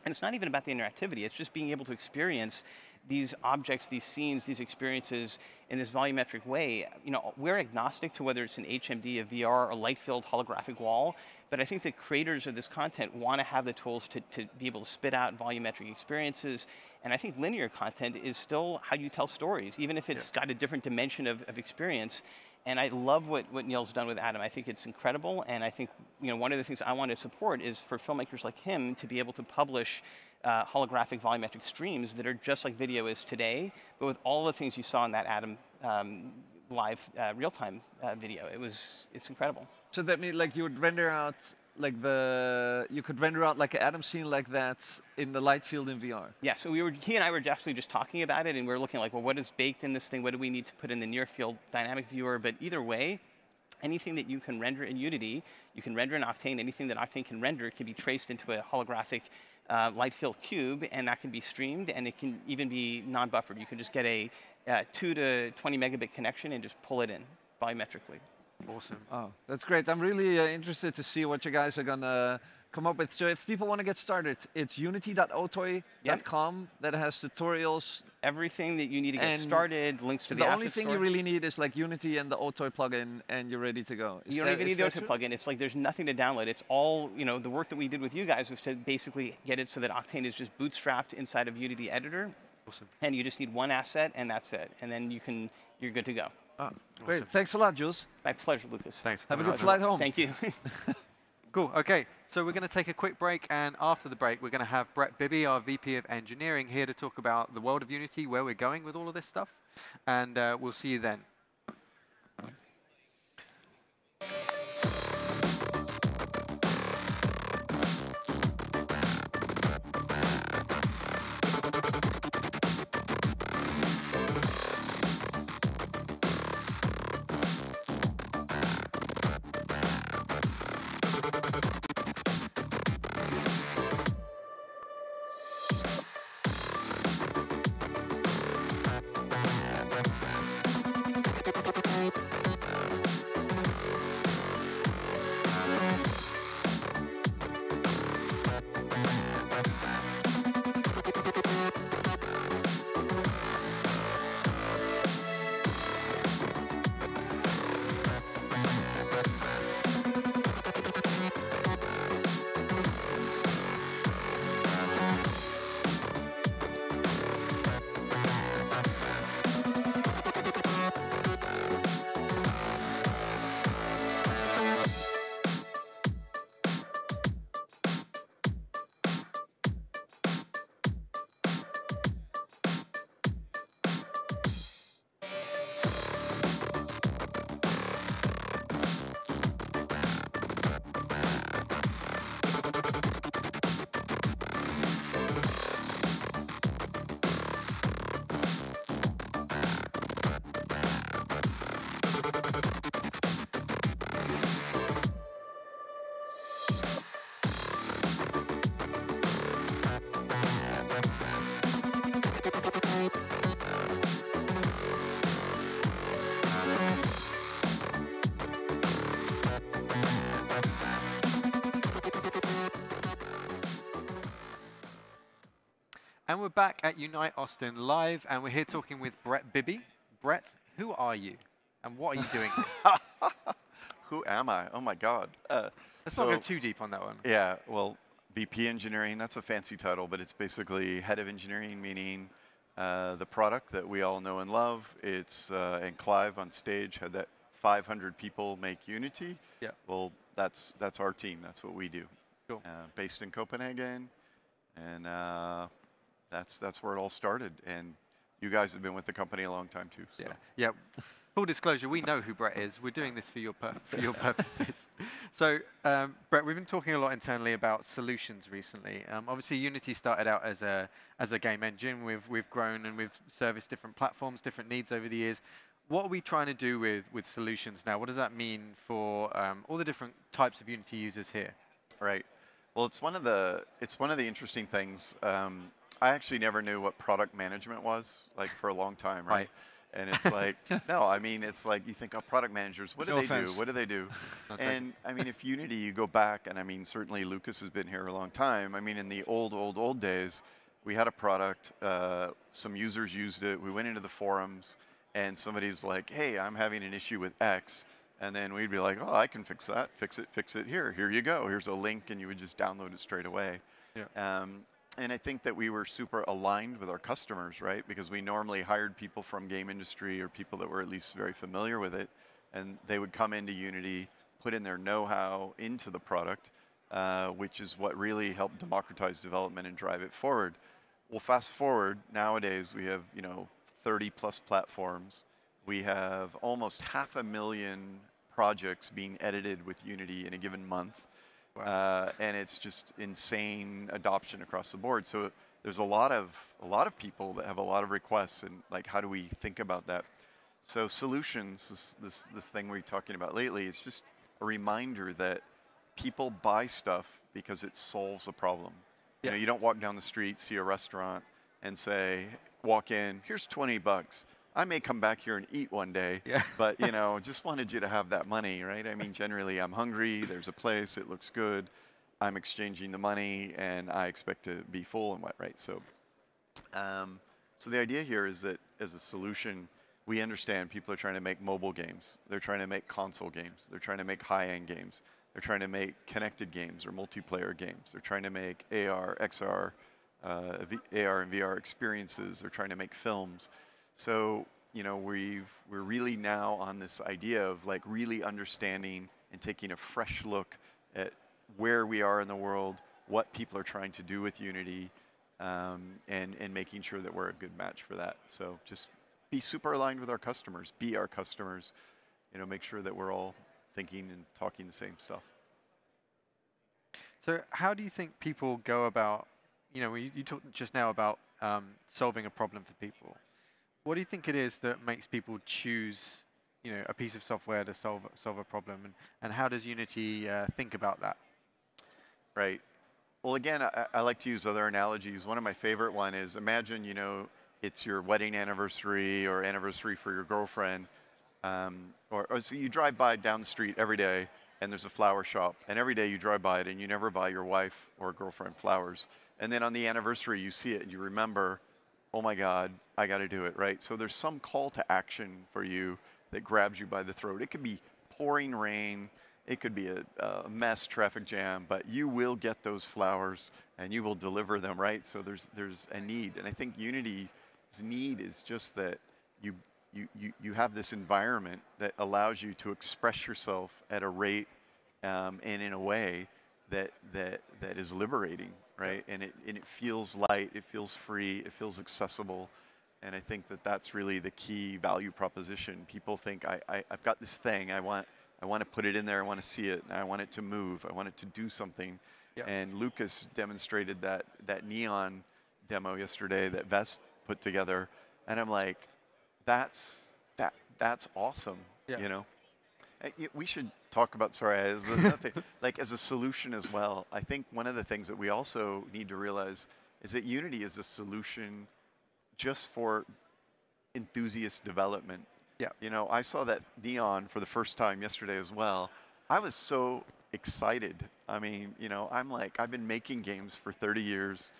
And it's not even about the interactivity, it's just being able to experience these objects, these scenes, these experiences in this volumetric way. You know, we're agnostic to whether it's an HMD, a VR, a light-filled holographic wall, but I think the creators of this content want to have the tools to be able to spit out volumetric experiences. And I think linear content is still how you tell stories, even if it's got a different dimension of experience. And I love what Neill's done with Atom. I think it's incredible, and I think, you know, one of the things I want to support is for filmmakers like him to be able to publish holographic volumetric streams that are just like video is today, but with all the things you saw in that Atom live real-time video. It's incredible. So that means like you would render out like you could render out like an Atom scene like that in the light field in VR. Yeah, so he and I were actually just talking about it, and we were looking like, well, what is baked in this thing? What do we need to put in the near field dynamic viewer? But either way, anything that you can render in Unity, you can render in Octane. Anything that Octane can render can be traced into a holographic light field cube, and that can be streamed, and it can even be non-buffered. You can just get a 2 to 20 megabit connection and just pull it in volumetrically. Awesome. Oh, that's great. I'm really interested to see what you guys are going to come up with. So if people want to get started, it's unity.otoy.com that has tutorials. Everything that you need to get started, links to the only thing you really need is like Unity and the OTOY plugin, and you're ready to go. You don't even need the OTOY plugin. It's like there's nothing to download. It's all, you know, the work that we did with you guys was to basically get it so that Octane is just bootstrapped inside of Unity Editor. Awesome. And you just need one asset, and that's it. And then you're good to go. Oh, great. Thanks a lot, Jules. My pleasure, Lucas. Thanks. Have a good flight home. Thank you. Cool. Okay, so we're going to take a quick break, and after the break, we're going to have Brett Bibby, our VP of Engineering, here to talk about the world of Unity, where we're going with all of this stuff, and we'll see you then. And we're back at Unite Austin live, and we're here talking with Brett Bibby. Brett, who are you, and what are you doing here? Who am I? Oh my God. Let's not go too deep on that one. Yeah, well, VP Engineering, that's a fancy title, but it's basically head of engineering, meaning the product that we all know and love. It's, and Clive on stage had that 500 people make Unity. Yeah. Well, that's our team. That's what we do. Cool. Based in Copenhagen, and that's where it all started. And you guys have been with the company a long time too. So. Yeah. Full disclosure, we know who Brett is. We're doing this for your purposes. So, Brett, we've been talking a lot internally about solutions recently. Obviously, Unity started out as a game engine. We've grown and we've serviced different platforms, different needs over the years. What are we trying to do with solutions now? What does that mean for all the different types of Unity users here? Right. Well, it's one of the interesting things. I actually never knew what product management was, like, for a long time, right? And it's like, no, I mean, it's like you think, oh, product managers, what do they do? What do they do? And I mean, if Unity, you go back, and I mean, certainly Lucas has been here a long time. I mean, in the old days, we had a product, some users used it, we went into the forums, and somebody's like, hey, I'm having an issue with X. And then we'd be like, oh, I can fix that, fix it here you go, here's a link, and you would just download it straight away. Yeah. And I think that we were super aligned with our customers, right? Because we normally hired people from game industry or people that were at least very familiar with it, and they would come into Unity, put in their know-how into the product, which is what really helped democratize development and drive it forward. Well, fast forward, nowadays we have 30 plus platforms. We have almost 500,000 projects being edited with Unity in a given month. Wow. And it's just insane adoption across the board. So there's a lot of people that have a lot of requests, and like, how do we think about that? So solutions, this thing we're talking about lately, is just a reminder that people buy stuff because it solves a problem. Yeah. You don't walk down the street, see a restaurant, and say, walk in, here's $20. I may come back here and eat one day, but just wanted you to have that money, right? I mean, generally I'm hungry, there's a place, it looks good, I'm exchanging the money, and I expect to be full and what, right? So, so the idea here is that as a solution, we understand people are trying to make mobile games, they're trying to make console games, they're trying to make high-end games, they're trying to make connected games or multiplayer games, they're trying to make AR, XR, AR and VR experiences, they're trying to make films. So, we're really now on this idea of like really understanding and taking a fresh look at where we are in the world, what people are trying to do with Unity, and making sure that we're a good match for that. So just be super aligned with our customers, be our customers, make sure that we're all thinking and talking the same stuff. So how do you think people go about, you talked just now about solving a problem for people. What do you think it is that makes people choose, a piece of software to solve a problem, and how does Unity think about that? Right. Well, again, I like to use other analogies. One of my favorite one is, imagine, it's your wedding anniversary or anniversary for your girlfriend, or so you drive by down the street every day, and there's a flower shop, and every day you drive by it, and you never buy your wife or girlfriend flowers. And then on the anniversary, you see it, and you remember, oh my God, I got to do it, right? So there's some call to action for you that grabs you by the throat. It could be pouring rain, it could be a mess traffic jam, but you will get those flowers and you will deliver them, right? So there's a need, and I think Unity's need is just that you have this environment that allows you to express yourself at a rate and in a way that is liberating. Right, and it feels light, it feels free, it feels accessible, and I think that that's really the key value proposition. People think I've got this thing, I want to put it in there, I want to see it, and I want it to move, I want it to do something. Yep. And Lucas demonstrated that neon demo yesterday that Ves put together, and I'm like, that's awesome. Yeah. We should talk about, sorry, as like as a solution as well. I think one of the things that we also need to realize is that Unity is a solution just for enthusiast development. Yeah. I saw that neon for the first time yesterday as well. I was so excited. I mean, I'm like, I've been making games for 30 years.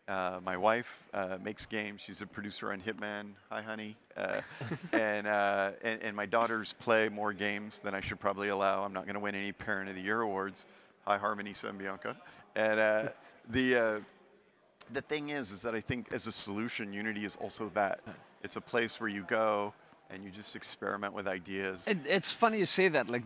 My wife makes games. She's a producer on Hitman. Hi, honey. And my daughters play more games than I should probably allow. I'm not going to win any Parent of the Year awards. Hi, Harmony Bianca. And the thing is that I think as a solution, Unity is also that. It's a place where you go and you just experiment with ideas. It's funny you say that. Like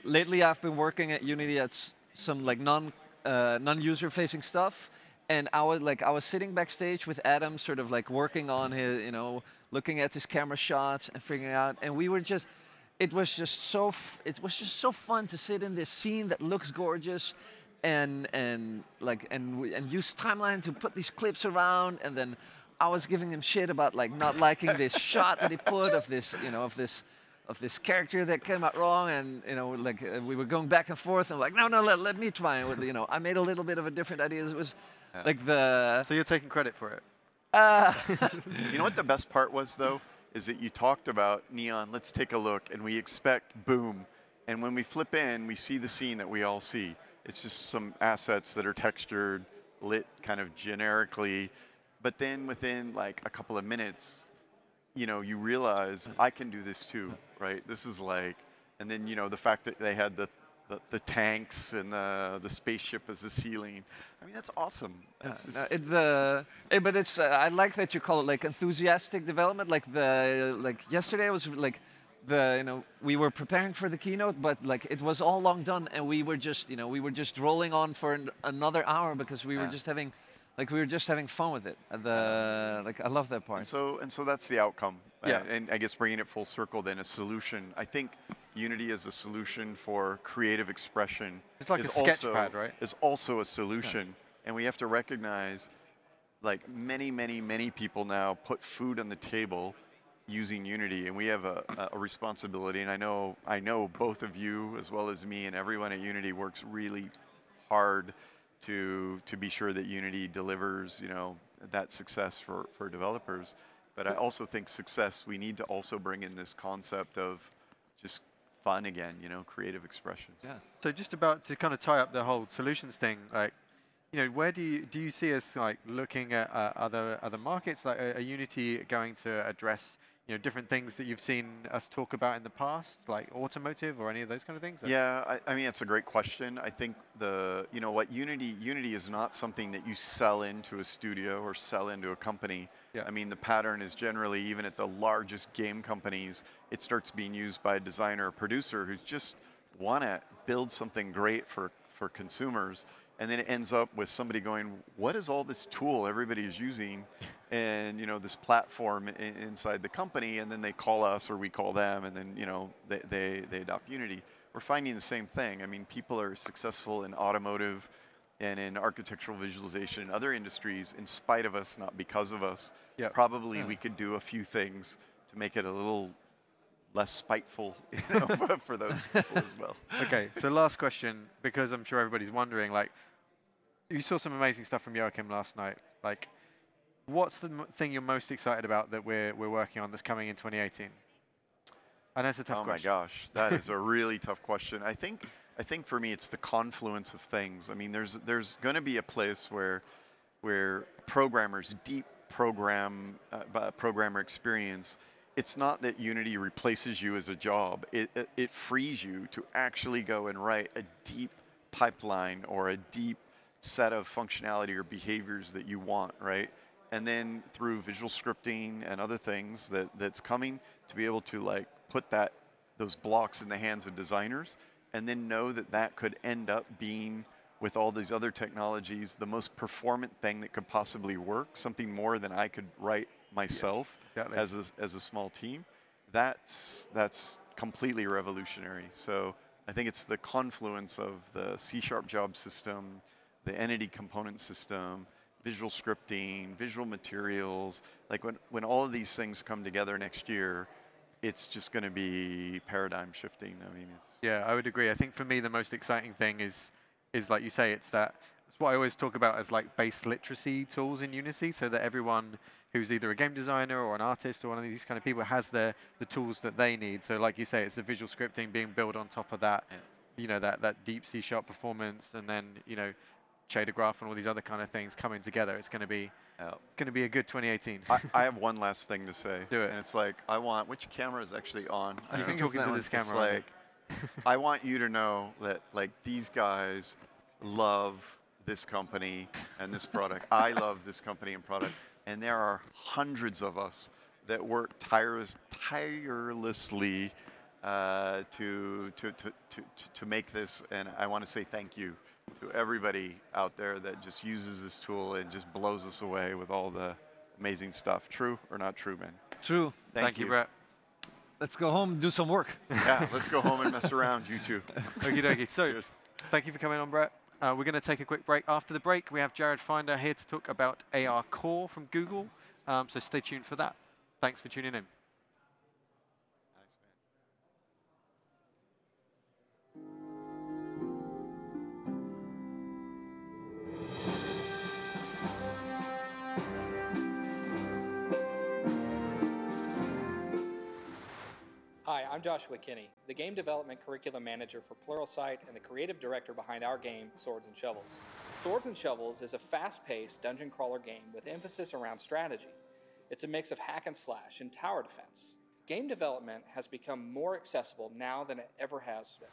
lately, I've been working at Unity at some like non-user facing stuff, and I was sitting backstage with Adam, sort of like working on his, looking at his camera shots and figuring out, and we were just. It was just so fun to sit in this scene that looks gorgeous, and use timeline to put these clips around, and then I was giving him shit about like not liking this shot that he put of this character that came out wrong, and we were going back and forth, and like no, let me try, and I made a little bit of a different idea. It was like the. So you're taking credit for it. You know what the best part was though, is that you talked about Neon. Let's take a look, and we expect boom, and when we flip in, we see the scene that we all see. It's just some assets that are textured, lit kind of generically. But then within like a couple of minutes, you realize I can do this too, right? This is like, and then the fact that they had the tanks and the spaceship as the ceiling. I mean, that's awesome. But it's I like that you call it like enthusiastic development. Like yesterday was like we were preparing for the keynote, but like it was all long done, and we were just rolling on for another hour because we were just having. Like we were just having fun with it. I love that part. And so that's the outcome. Yeah. And I guess bringing it full circle, then a solution. I think Unity as a solution for creative expression it's like is a sketchpad, right? Is also a solution. Yeah. And we have to recognize, like many people now put food on the table using Unity, and we have a responsibility. And I know both of you as well as me and everyone at Unity works really hard to be sure that Unity delivers, that success for developers. But I also think we need to also bring in this concept of just fun again, creative expression. Yeah. So just about to kind of tie up the whole solutions thing, like, where do you see us like looking at other markets? Like, are Unity going to address different things that you've seen us talk about in the past, like automotive or any of those kind of things? Yeah, I mean, it's a great question. I think Unity is not something that you sell into a studio or sell into a company. Yeah. I mean, the pattern is generally, even at the largest game companies, it starts being used by a designer or producer who just want to build something great for consumers. And then it ends up with somebody going, what is all this tool everybody is using, and this platform inside the company? And then they call us or we call them, and then they adopt Unity. We're finding the same thing. I mean, people are successful in automotive and in architectural visualization and other industries in spite of us, not because of us. Yep. Probably we could do a few things to make it a little less spiteful for those people as well. Okay, so last question, because I'm sure everybody's wondering, like, you saw some amazing stuff from Joachim last night. Like, what's the thing you're most excited about that we're working on that's coming in 2018? I know it's a tough question. Oh my gosh, that is a really tough question. I think for me it's the confluence of things. I mean, there's going to be a place where programmers, deep programmer experience. It's not that Unity replaces you as a job. It frees you to actually go and write a deep pipeline or a deep set of functionality or behaviors that you want, right? And then through visual scripting and other things that's coming, to be able to like put those blocks in the hands of designers, and then know that could end up being, with all these other technologies, the most performant thing that could possibly work, something more than I could write myself. Yeah, exactly. as a small team. That's completely revolutionary. So I think it's the confluence of the C# job system, the entity component system, visual scripting, visual materials. Like when all of these things come together next year, it's just going to be paradigm shifting. I mean, Yeah, I would agree. I think for me the most exciting thing is like you say, it's what I always talk about as like base literacy tools in Unity, so that everyone who's either a game designer or an artist or one of these kind of people has the tools that they need. So like you say, it's the visual scripting being built on top of that, that deep C# performance, and then, shader graph and all these other kind of things coming together. It's going to be a good 2018. I have one last thing to say. Do it. And it's like, I want, which camera is actually on? I think talking to this camera. It's like, I want you to know that like these guys love this company and this product. I love this company and product. And there are hundreds of us that work tirelessly to make this. And I want to say thank you to everybody out there that just uses this tool and just blows us away with all the amazing stuff. True or not true, man? True. Thank you, Brett. Let's go home and do some work. Yeah, let's go home and mess around, you two. Okie dokie. So, cheers. Thank you for coming on, Brett. We're going to take a quick break. After the break, we have Jared Finder here to talk about AR Core from Google. So stay tuned for that. Thanks for tuning in. Hi, I'm Joshua Kinney, the Game Development Curriculum Manager for Pluralsight and the creative director behind our game, Swords and Shovels. Swords and Shovels is a fast-paced dungeon crawler game with emphasis around strategy. It's a mix of hack and slash and tower defense. Game development has become more accessible now than it ever has been.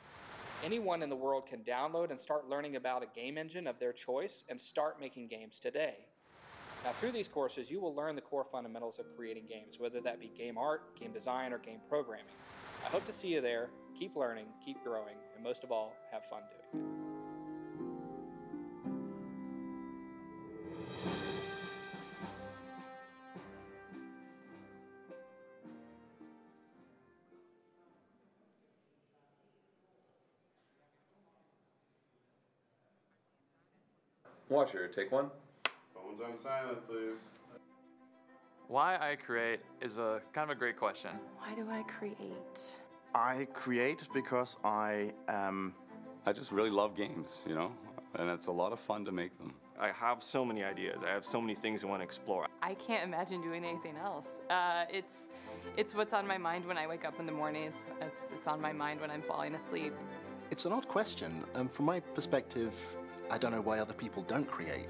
Anyone in the world can download and start learning about a game engine of their choice and start making games today. Now, through these courses, you will learn the core fundamentals of creating games, whether that be game art, game design, or game programming. I hope to see you there. Keep learning, keep growing, and most of all, have fun doing it. Watcher, take one. Phones on silent, please. Why I create is a kind of a great question. Why do I create? I create because I just really love games, you know, and it's a lot of fun to make them. I have so many ideas. I have so many things I want to explore. I can't imagine doing anything else. It's what's on my mind when I wake up in the morning. It's on my mind when I'm falling asleep. It's an odd question. From my perspective, I don't know why other people don't create.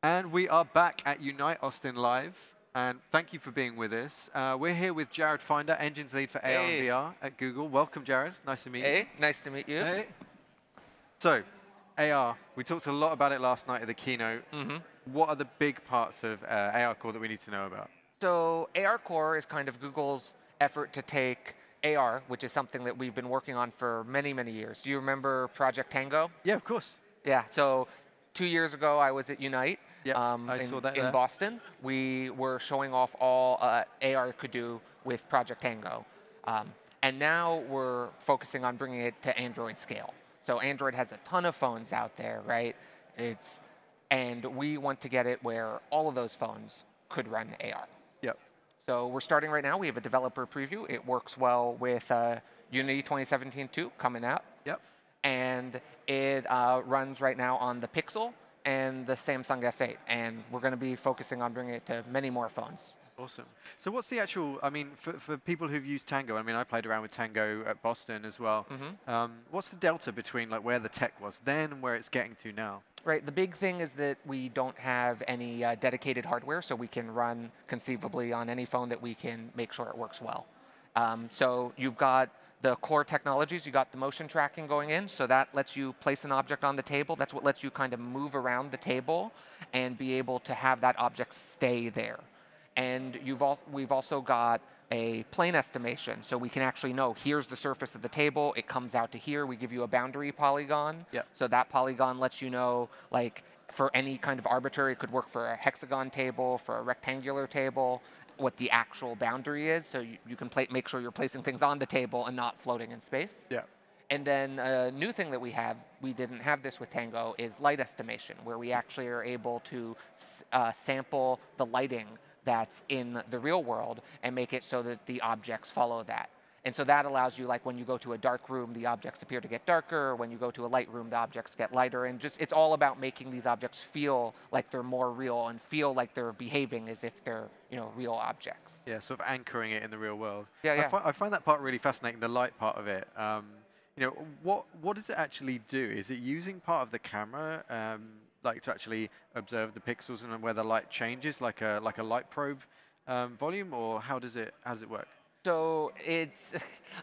And we are back at Unite Austin Live. And thank you for being with us. We're here with Jared Finder, Engines Lead for AR and VR at Google. Welcome, Jared. Nice to meet you. Hey, nice to meet you. Hey. So, AR, we talked a lot about it last night at the keynote. What are the big parts of AR Core that we need to know about? So AR Core is kind of Google's effort to take AR, which is something that we've been working on for many, many years. Do you remember Project Tango? Yeah, of course. Yeah, so 2 years ago, I was at Unite I saw that in Boston. We were showing off all AR could do with Project Tango. And now we're focusing on bringing it to Android scale. So Android has a ton of phones out there, right? And we want to get it where all of those phones could run AR. Yep. So we're starting right now. We have a developer preview. It works well with Unity 2017-2 coming out. Yep. And it runs right now on the Pixel and the Samsung S8. And we're going to be focusing on bringing it to many more phones. Awesome. So what's the actual, I mean, for people who've used Tango, I mean, I played around with Tango at Boston as well. What's the delta between like where the tech was then and where it's getting to now? Right, the big thing is that we don't have any dedicated hardware, so we can run conceivably on any phone that we can make sure it works well. So you've got the core technologies, you got the motion tracking going in, so that lets you place an object on the table. That's what lets you kind of move around the table and be able to have that object stay there. And we've also got a plane estimation, so we can actually know here's the surface of the table, it comes out to here, we give you a boundary polygon. Yep. So that polygon lets you know, like, for any kind of arbitrary, it could work for a hexagon table, for a rectangular table, what the actual boundary is, so you can make sure you're placing things on the table and not floating in space. Yeah. And then a new thing that we didn't have this with Tango, is light estimation, where we actually are able to sample the lighting that's in the real world and make it so that the objects follow that. And so that allows you, like when you go to a dark room, the objects appear to get darker. When you go to a light room, the objects get lighter. And just, it's all about making these objects feel like they're more real and feel like they're behaving as if they're, real objects. Yeah, sort of anchoring it in the real world. Yeah, yeah. I find that part really fascinating, the light part of it. What does it actually do? Is it using part of the camera, like to actually observe the pixels and where the light changes, like a light probe volume, or how does it work? So it's,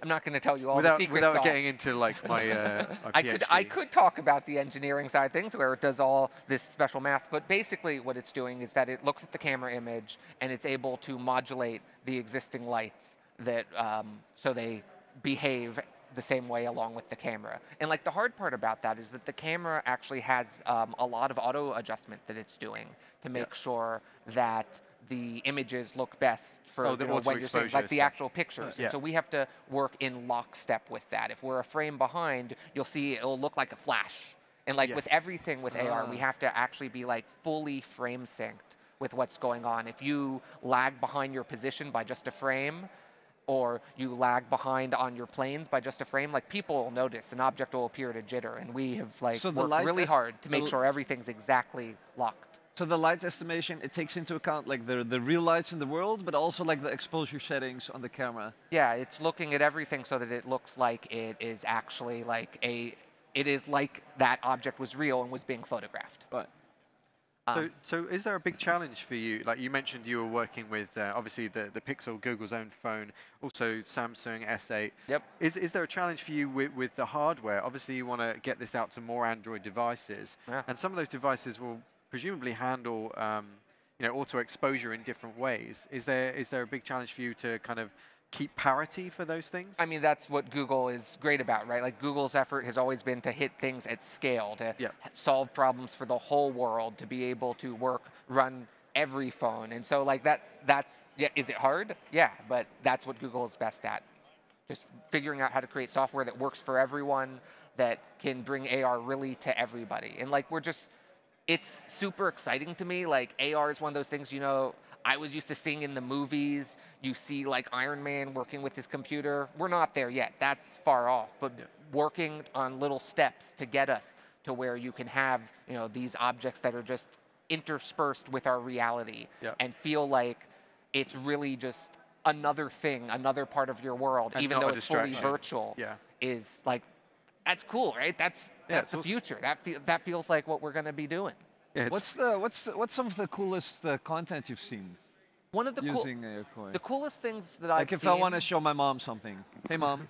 I'm not going to tell you all without, the secret Without sauce. getting into like my PhD. I could talk about the engineering side of things where it does all this special math, but basically what it's doing is that it looks at the camera image and it's able to modulate the existing lights that, so they behave the same way along with the camera. And like the hard part about that is that the camera actually has a lot of auto adjustment that it's doing to make sure that the images look best for when you're seeing like the actual pictures. And so we have to work in lockstep with that. If we're a frame behind, you'll see it'll look like a flash. And like with everything with AR, we have to actually be like fully frame synced with what's going on. If you lag behind your position by just a frame, or you lag behind on your planes by just a frame, like people will notice, an object will appear to jitter, and we have like worked really hard to make sure everything's exactly locked. So the light estimation, it takes into account like the real lights in the world, but also like the exposure settings on the camera. Yeah, it's looking at everything so that it looks like it is actually like it is like that object was real and was being photographed. Right. So is there a big challenge for you? Like you mentioned you were working with, obviously, the Pixel, Google's own phone, also Samsung S8. Yep. Is there a challenge for you with the hardware? Obviously, you want to get this out to more Android devices. Yeah. And some of those devices will presumably handle auto exposure in different ways. Is there a big challenge for you to kind of keep parity for those things? I mean, that's what Google is great about, right? Like Google's effort has always been to hit things at scale, to solve problems for the whole world, to be able to run every phone. And so like that's, is it hard? Yeah, but that's what Google is best at. Just figuring out how to create software that works for everyone, that can bring AR really to everybody. And like it's super exciting to me. Like AR is one of those things, I was used to seeing in the movies. You see like Iron Man working with his computer. We're not there yet. That's far off. But working on little steps to get us to where you can have these objects that are just interspersed with our reality and feel like it's really just another thing, another part of your world, and even though it's fully virtual, is like, that's cool, right? That's the future. That feels like what we're going to be doing. Yeah, what's some of the coolest content you've seen? One of the the coolest things that I've seen. Like if I want to show my mom something. Hey, Mom.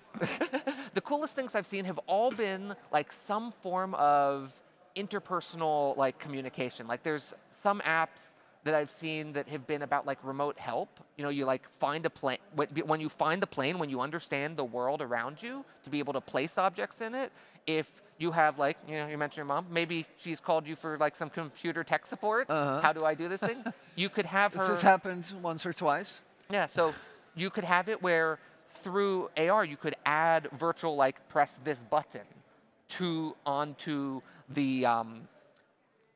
The coolest things I've seen have all been like some form of interpersonal like communication. Like there's some apps that I've seen that have been about like remote help. You like find a plane. When you find the plane, when you understand the world around you, to be able to place objects in it. If you have like, you mentioned your mom, maybe she's called you for like some computer tech support. How do I do this thing? You could have her. This has happened once or twice. Yeah, so you could have it where through AR you could add virtual like press this button onto the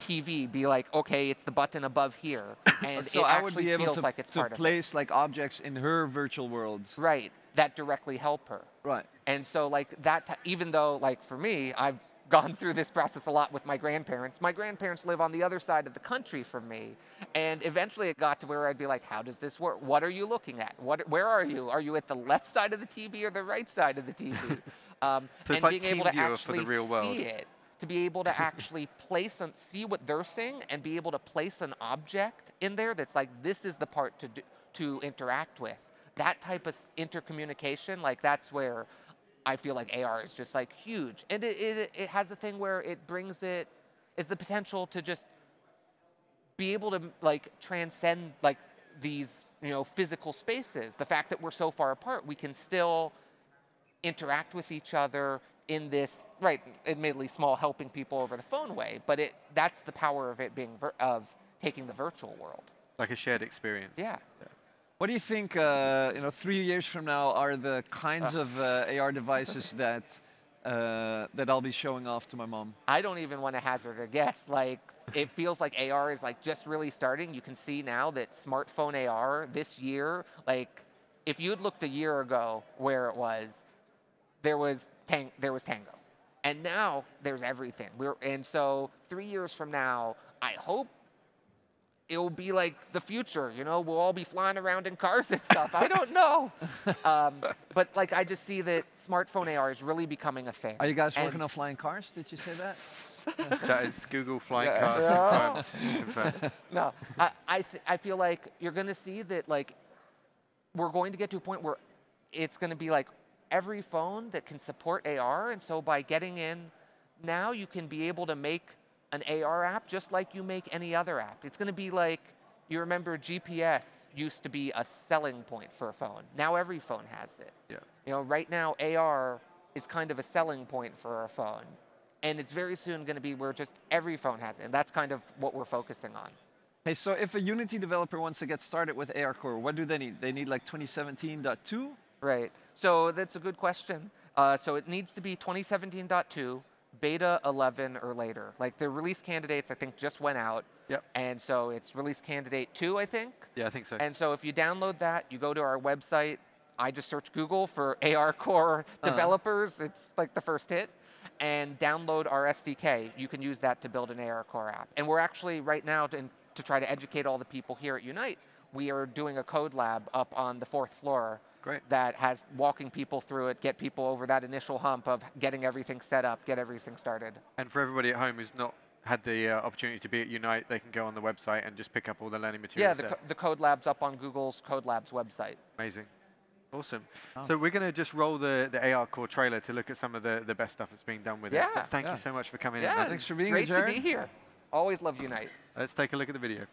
TV, be like, okay, it's the button above here, and so it I would actually be able feels to, like it's part of it. place like objects in her virtual worlds. Right, that directly help her. Right. And so like that, even though like for me, I've gone through this process a lot with my grandparents. My grandparents live on the other side of the country from me, and eventually it got to where I'd be like, how does this work? What are you looking at? Where are you? Are you at the left side of the TV or the right side of the TV? So and it's like being able to TeamViewer actually for the real world. see it. To be able to actually see what they're seeing and be able to place an object in there that's like, this is the part to interact with. that type of intercommunication, like that's where I feel like AR is just like huge. And it has a thing where it brings it, is the potential to just be able to like transcend like these, you know, physical spaces. The fact that we're so far apart, we can still interact with each other in this, right, admittedly small helping people over the phone way, but that's the power of it being, of taking the virtual world. Like a shared experience. Yeah. What do you think, you know, 3 years from now are the kinds of AR devices that that I'll be showing off to my mom? I don't even want to hazard a guess. Like, it feels like AR is like just really starting. You can see now that smartphone AR this year, like if you'd looked a year ago where it was, there was Tango. And now there's everything. And so 3 years from now, I hope it will be like the future, you know, we'll all be flying around in cars and stuff. I don't know. But like, I just see that smartphone AR is really becoming a thing. Are you guys working on flying cars? Did you say that? That is Google flying cars confirmed. No, I feel like you're going to see that like, we're going to get to a point where it's going to be like every phone that can support AR. And so by getting in now, you can be able to make an AR app just like you make any other app. It's going to be like, you remember GPS used to be a selling point for a phone. Now every phone has it. Yeah. You know, right now AR is kind of a selling point for a phone. And it's very soon going to be where just every phone has it. And that's kind of what we're focusing on. Hey, so if a Unity developer wants to get started with AR Core, what do they need? They need like 2017.2? Right. So that's a good question. So it needs to be 2017.2. Beta 11 or later. Like the release candidates, I think, just went out. Yep. And so it's release candidate 2, I think. Yeah, I think so. And so if you download that, you go to our website. I just search Google for AR Core developers. It's like the first hit. And download our SDK. You can use that to build an AR Core app. And we're actually right now, to try to educate all the people here at Unite, we are doing a code lab up on the 4th floor. Great. That has walking people through it, get people over that initial hump of getting everything set up, get everything started. And for everybody at home who's not had the opportunity to be at Unite, they can go on the website and just pick up all the learning materials. Yeah, the Code Lab's up on Google's Code Labs website. Amazing. Awesome. Oh. So we're going to just roll the AR Core trailer to look at some of the best stuff that's being done with it. But thank you so much for coming in. Yeah, thanks for being here, Jared. Great to be here. Always love Unite. Let's take a look at the video.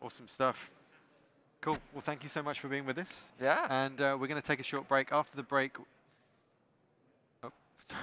Awesome stuff. Cool. Well, thank you so much for being with us. Yeah. And we're going to take a short break. After the break... Oh, sorry.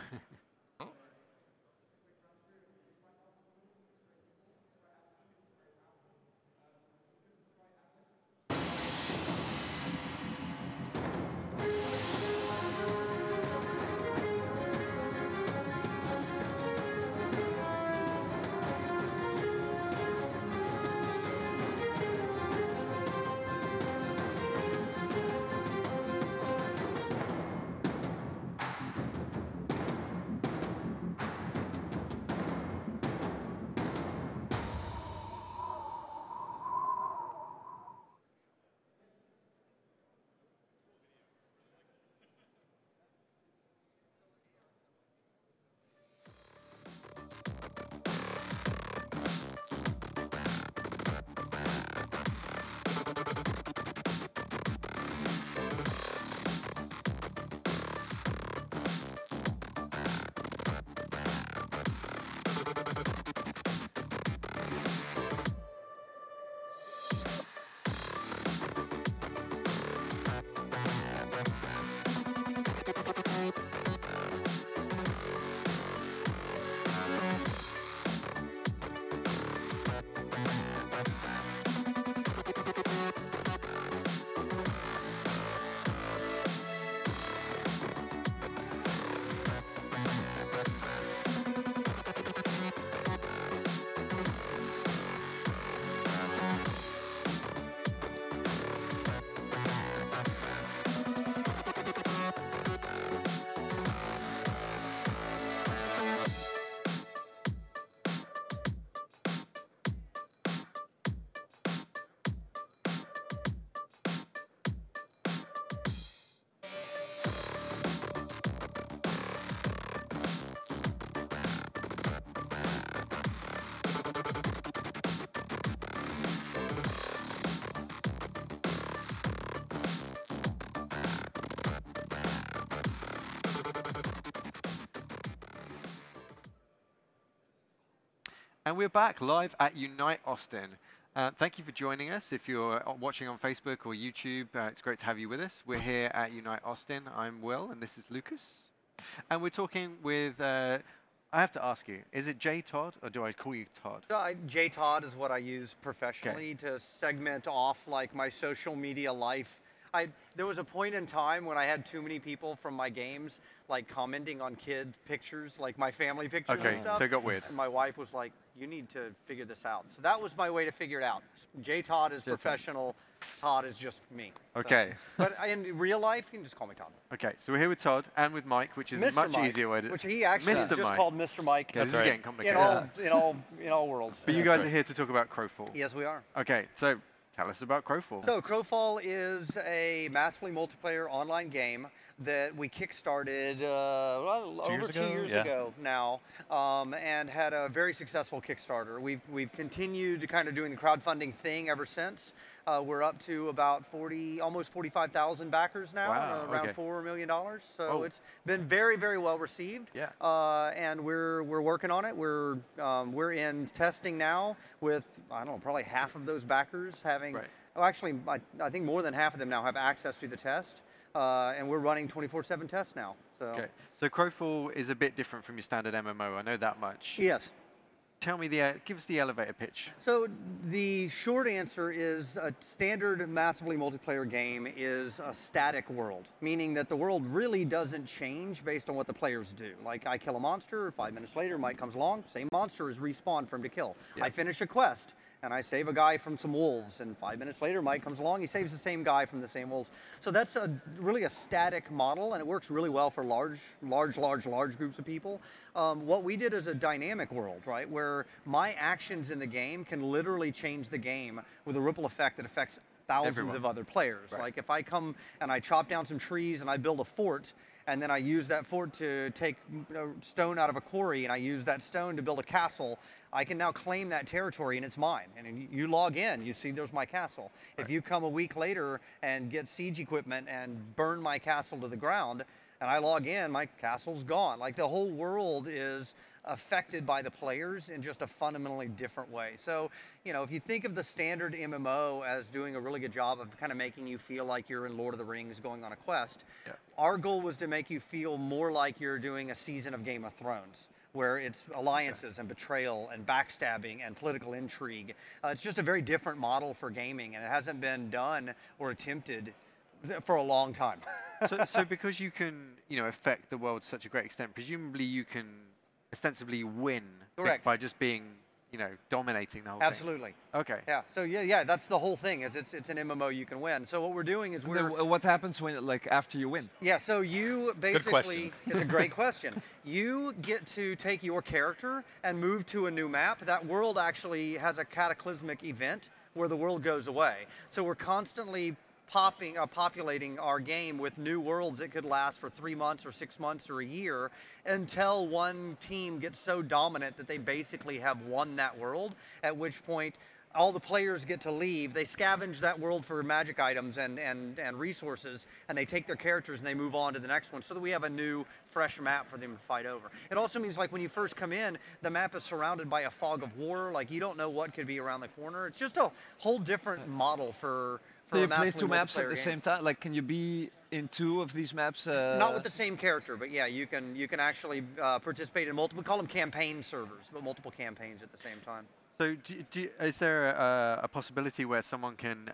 And we're back live at Unite Austin. Thank you for joining us. If you're watching on Facebook or YouTube, it's great to have you with us. We're here at Unite Austin. I'm Will, and this is Lucas. And we're talking with, I have to ask you, is it J Todd, or do I call you Todd? J Todd is what I use professionally to segment off like my social media life. There was a point in time when I had too many people from my games like commenting on kid pictures, like my family pictures and stuff. So it got weird. And my wife was like, you need to figure this out. So that was my way to figure it out. J Todd is professional, Todd is just me. Okay. So, but in real life, you can just call me Todd. Okay, so we're here with Todd and with Mike, which is a much easier way to... Which he actually just called Mr. Mike. This is getting complicated. In all worlds. But you guys are here to talk about Crowfall. Yes, we are. Okay, so tell us about Crowfall. So Crowfall is a massively multiplayer online game that we kickstarted over 2 years ago now, and had a very successful Kickstarter. We've continued to kind of doing the crowdfunding thing ever since. We're up to about almost 45,000 backers now, around $4 million. So it's been very, very well received. Yeah. And we're working on it. We're in testing now with, I don't know, probably half of those backers having. Right. Well, actually, I think more than half of them now have access to the test. And we're running 24/7 tests now. So. Okay. So Crowfall is a bit different from your standard MMO. I know that much. Yes. Tell me give us the elevator pitch. So the short answer is a standard massively multiplayer game is a static world, meaning that the world really doesn't change based on what the players do. Like I kill a monster, 5 minutes later Mike comes along, same monster is respawned for him to kill. Yeah. I finish a quest and I save a guy from some wolves, and 5 minutes later Mike comes along, he saves the same guy from the same wolves. So that's really a static model, and it works really well for large groups of people. What we did is a dynamic world, right, where my actions in the game can literally change the game with a ripple effect that affects thousands of other players. Right. Like if I come and I chop down some trees and I build a fort, and then I use that fort to take stone out of a quarry, and I use that stone to build a castle, I can now claim that territory and it's mine. And you log in, you see there's my castle. Right. If you come a week later and get siege equipment and burn my castle to the ground, and I log in, my castle's gone. Like the whole world is affected by the players in just a fundamentally different way. So, you know, if you think of the standard MMO as doing a really good job of kind of making you feel like you're in Lord of the Rings going on a quest, our goal was to make you feel more like you're doing a season of Game of Thrones, where it's alliances and betrayal and backstabbing and political intrigue. It's just a very different model for gaming, and it hasn't been done or attempted for a long time. so because you can, affect the world to such a great extent, presumably you can ostensibly win by just being, dominating the whole Absolutely. thing. Okay. Yeah. So yeah, that's the whole thing. Is it's an MMO you can win. So what we're doing is what happens when after you win? Yeah. So you basically it's a great question. You get to take your character and move to a new map. That world actually has a cataclysmic event where the world goes away. So we're constantly populating our game with new worlds that could last for 3 months or 6 months or a year until one team gets so dominant that they basically have won that world, at which point all the players get to leave. They scavenge that world for magic items and resources, and they take their characters and they move on to the next one so that we have a new, fresh map for them to fight over. It also means, like, when you first come in, the map is surrounded by a fog of war. Like, you don't know what could be around the corner. It's just a whole different model for Do you play two maps at the same time? Like, can you be in two of these maps? Not with the same character, but yeah, you can actually participate in multiple. We call them campaign servers, but multiple campaigns at the same time. So, is there a possibility where someone can,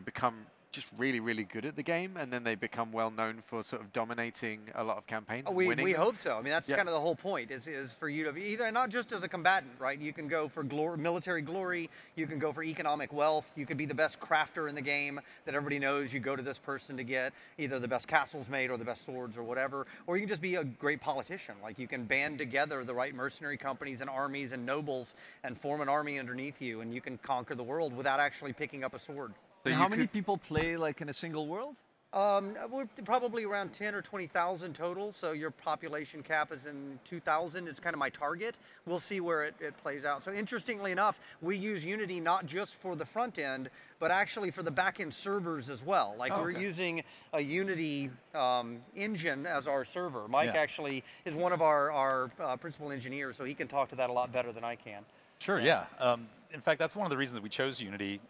become just really, really good at the game, and then they become well known for sort of dominating a lot of campaigns? We hope so. I mean, that's kind of the whole point is for you to be either not just as a combatant, right? You can go for military glory, you can go for economic wealth, you could be the best crafter in the game that everybody knows. You go to this person to get either the best castles made or the best swords or whatever, or you can just be a great politician. Like, you can band together the right mercenary companies and armies and nobles and form an army underneath you, and you can conquer the world without actually picking up a sword. So how many people play like in a single world? We're probably around 10 or 20,000 total, so your population cap is in 2,000. It's kind of my target. We'll see where it plays out. So interestingly enough, we use Unity not just for the front end, but actually for the back end servers as well. Like we're using a Unity engine as our server. Mike actually is one of our principal engineers, so he can talk to that a lot better than I can. Sure, yeah. In fact, that's one of the reasons we chose Unity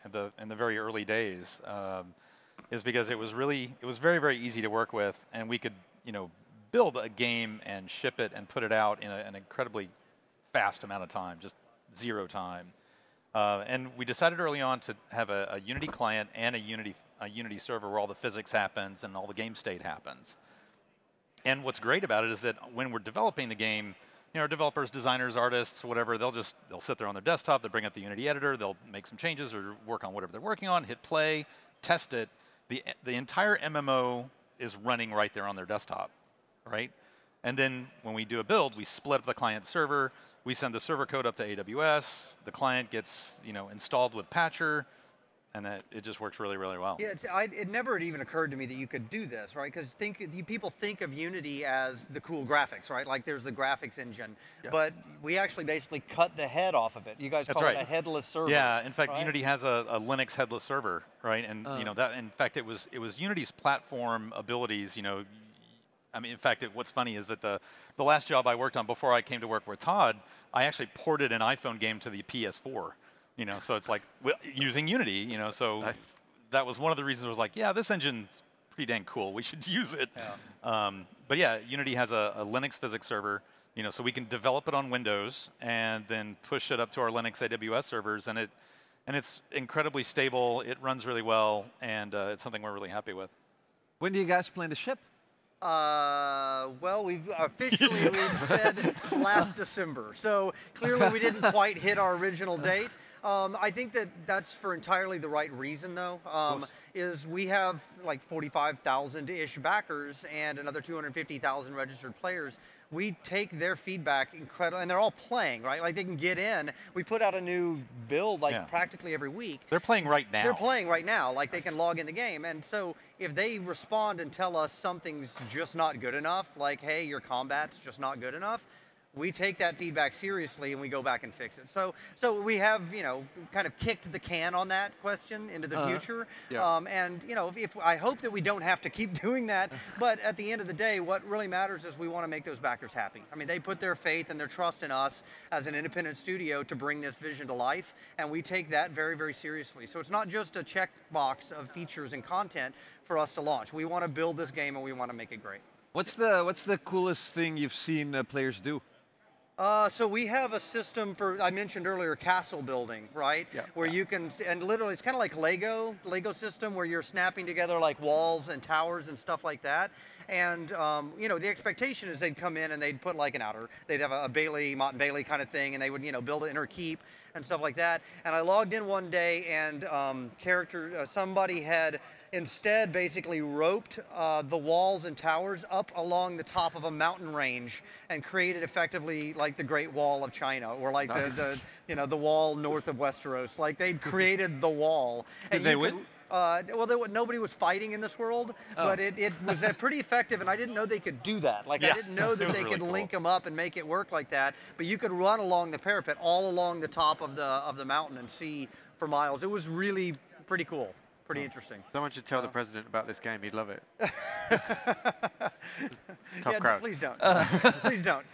in the very early days. Is because it was very, very easy to work with, and we could, build a game and ship it and put it out in an incredibly fast amount of time, just 0 time. And we decided early on to have a Unity client and a Unity server where all the physics happens and all the game state happens. And what's great about it is that when we're developing the game, our developers, designers, artists, whatever, they'll sit there on their desktop, they'll bring up the Unity editor, they'll make some changes or work on whatever they're working on, hit play, test it. The entire MMO is running right there on their desktop, right? And then when we do a build, we split up the client server, we send the server code up to AWS, the client gets installed with Patcher, and it just works really, really well. Yeah, it never had even occurred to me that you could do this, right? Because people think of Unity as the cool graphics, right? Like there's the graphics engine, but we actually basically cut the head off of it. You guys call it a headless server. Yeah, in fact, Unity has a Linux headless server, right? And that, in fact, it was Unity's platform abilities. I mean, in fact, what's funny is that the last job I worked on before I came to work with Todd, I actually ported an iPhone game to the PS4. So it's like using Unity, so that was one of the reasons I was like, yeah, this engine's pretty dang cool. We should use it. Yeah. But yeah, Unity has a Linux physics server, so we can develop it on Windows and then push it up to our Linux AWS servers, and it's incredibly stable. It runs really well, and it's something we're really happy with. When do you guys plan to ship? Well, we've said last December, so clearly we didn't quite hit our original date. I think that's for entirely the right reason, though, is we have like 45,000-ish backers and another 250,000 registered players. We take their feedback incredible, and they're all playing, right? Like they can get in. We put out a new build practically every week. They're playing right now. They're playing right now, like they can log in the game. And so if they respond and tell us something's just not good enough, like, hey, your combat's just not good enough, we take that feedback seriously and we go back and fix it. So we have, kind of kicked the can on that question into the future. Yeah. And, I hope that we don't have to keep doing that. But at the end of the day, what really matters is we want to make those backers happy. I mean, they put their faith and their trust in us as an independent studio to bring this vision to life. And we take that very, very seriously. So it's not just a checkbox of features and content for us to launch. We want to build this game and we want to make it great. What's the coolest thing you've seen players do? So we have a system for, I mentioned earlier, castle building, right? Yeah. Where you can, and literally it's kind of like Lego system where you're snapping together like walls and towers and stuff like that. And, the expectation is they'd come in and they'd put like they'd have a Bailey, Mott and Bailey kind of thing, and they would, build an inner keep and stuff like that. And I logged in one day and somebody had instead basically roped the walls and towers up along the top of a mountain range and created effectively like the Great Wall of China, or like the wall north of Westeros. Like they'd created the wall. Did they win? Well, nobody was fighting in this world, but it was pretty effective, and I didn't know they could do that. Like I didn't know that they could link them up and make it work like that. But you could run along the parapet, all along the top of the mountain, and see for miles. It was really pretty cool. Pretty interesting. Someone should tell the president about this game. He'd love it. Tough crowd. Please don't. Please don't.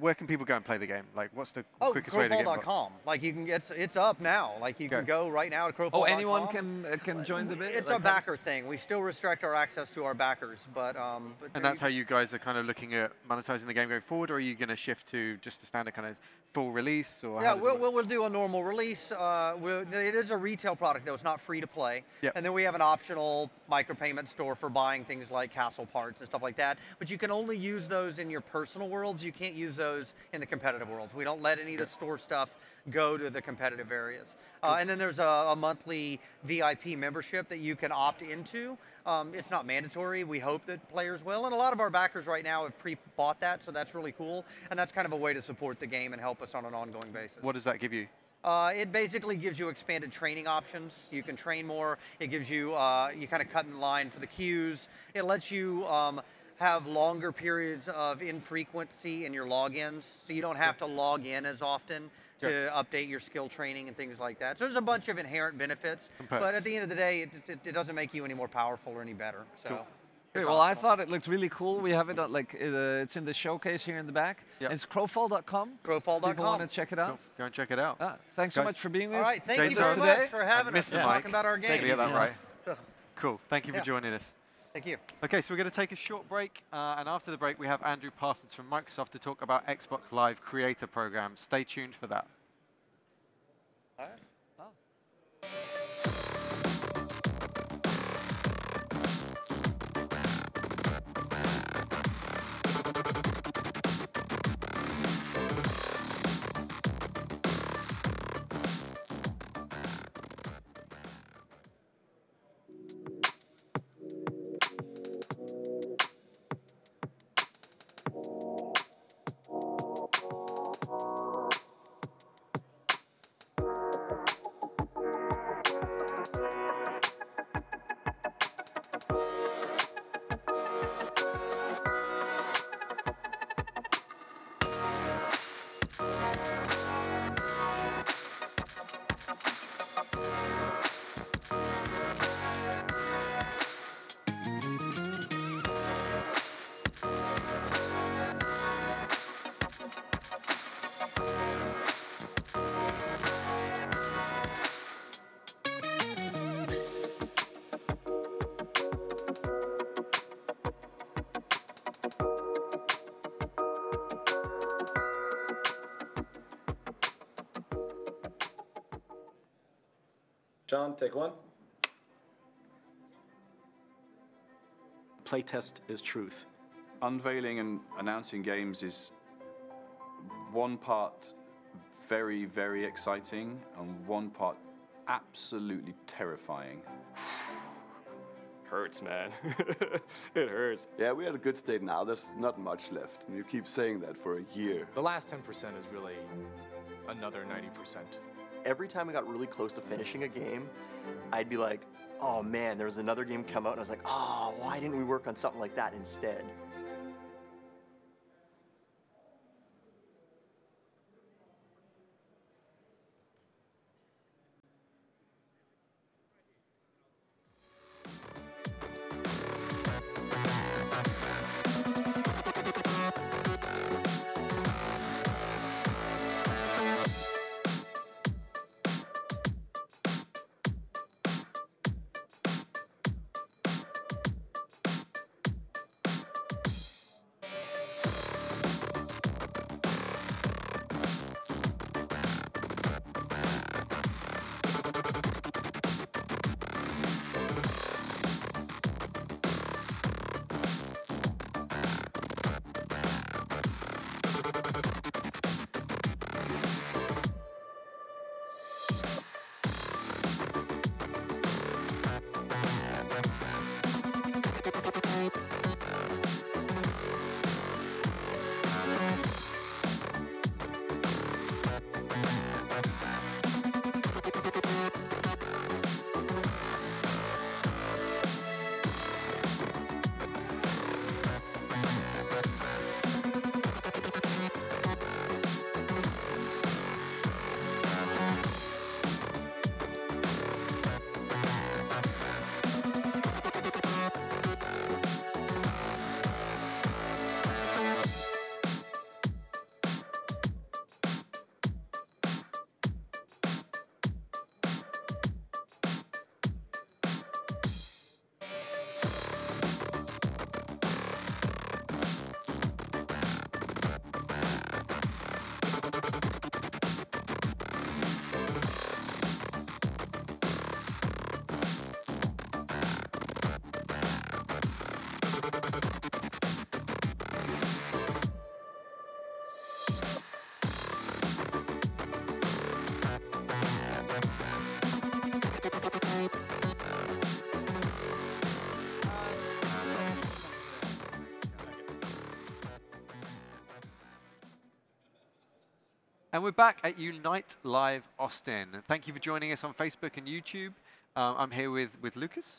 Where can people go and play the game? Like, what's the quickest way to get involved? Crowfall.com. Like, it's up now. Like, you can go right now to Crowfall.com. Oh, anyone can join the bit? It's a backer thing. We still restrict our access to our backers, but and that's how you guys are kind of looking at monetizing the game going forward, or are you going to shift to just a standard kind of full release? Or yeah, we'll do a normal release. It is a retail product, though. It's not free to play. Yep. And then we have an optional micropayment store for buying things like castle parts and stuff like that. But you can only use those in your personal worlds. You can't use those in the competitive worlds. We don't let any of the store stuff go to the competitive areas. And then there's a monthly VIP membership that you can opt into. It's not mandatory. We hope that players will. And a lot of our backers right now have pre-bought that, so that's really cool. And that's kind of a way to support the game and help us on an ongoing basis. What does that give you? It basically gives you expanded training options. You can train more. It gives you, you kind of cut in line for the queues. It lets you have longer periods of infrequency in your logins, so you don't have to log in as often to update your skill training and things like that. So there's a bunch of inherent benefits, but at the end of the day, it doesn't make you any more powerful or any better. So. Cool. Great. Well, I thought it looked really cool. We have it on, like, it's in the showcase here in the back. Yep. It's crowfall.com. Crowfall.com. People want to check it out. Cool. Go and check it out. Thanks so much for being with us. All right, thank you very much for having us and talking about our games. Get that right. Cool. Thank you for joining us. Thank you. Okay, so we're going to take a short break, and after the break, we have Andrew Parsons from Microsoft to talk about Xbox Live Creator Program. Stay tuned for that. All right. John, take one. Playtest is truth. Unveiling and announcing games is one part very, very exciting and one part absolutely terrifying. Hurts, man. It hurts. Yeah, we're at a good state now. There's not much left. And you keep saying that for a year. The last 10% is really another 90%. Every time I got really close to finishing a game, I'd be like, oh man, there was another game come out, and I was like, oh, why didn't we work on something like that instead? And we're back at Unite Live Austin. Thank you for joining us on Facebook and YouTube. I'm here with Lucas.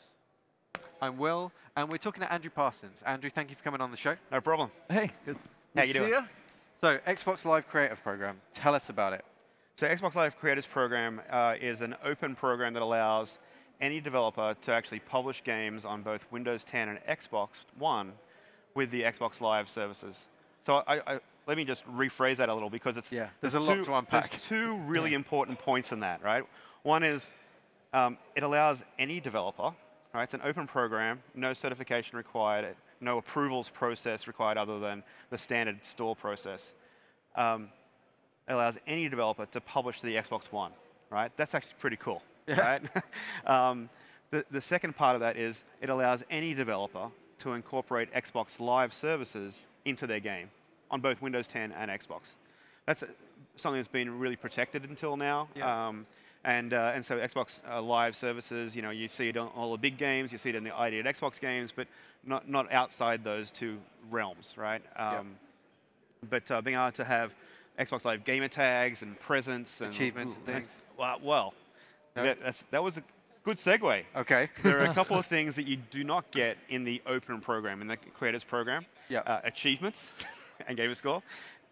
I'm Will, and we're talking to Andrew Parsons. Andrew, thank you for coming on the show. No problem. Hey, good. How you doing? So, Xbox Live Creative Program. Tell us about it. So, Xbox Live Creators Program is an open program that allows any developer to actually publish games on both Windows 10 and Xbox One with the Xbox Live services. So, let me just rephrase that a little because it's there's a lot to unpack. There's two really important points in that, right? One is it allows any developer, right? It's an open program, no certification required, no approvals process required other than the standard store process. It allows any developer to publish to the Xbox One, right? That's actually pretty cool, right? The second part of that is it allows any developer to incorporate Xbox Live services into their game on both Windows 10 and Xbox. That's something that's been really protected until now. And so Xbox Live services, you see it on all the big games, you see it in the ID at Xbox games, but not outside those two realms, right? But being able to have Xbox Live gamer tags and presents and achievements and things. Well, that was a good segue. Okay. There are a couple of things that you do not get in the open program, in the creators program. Achievements and gamer score,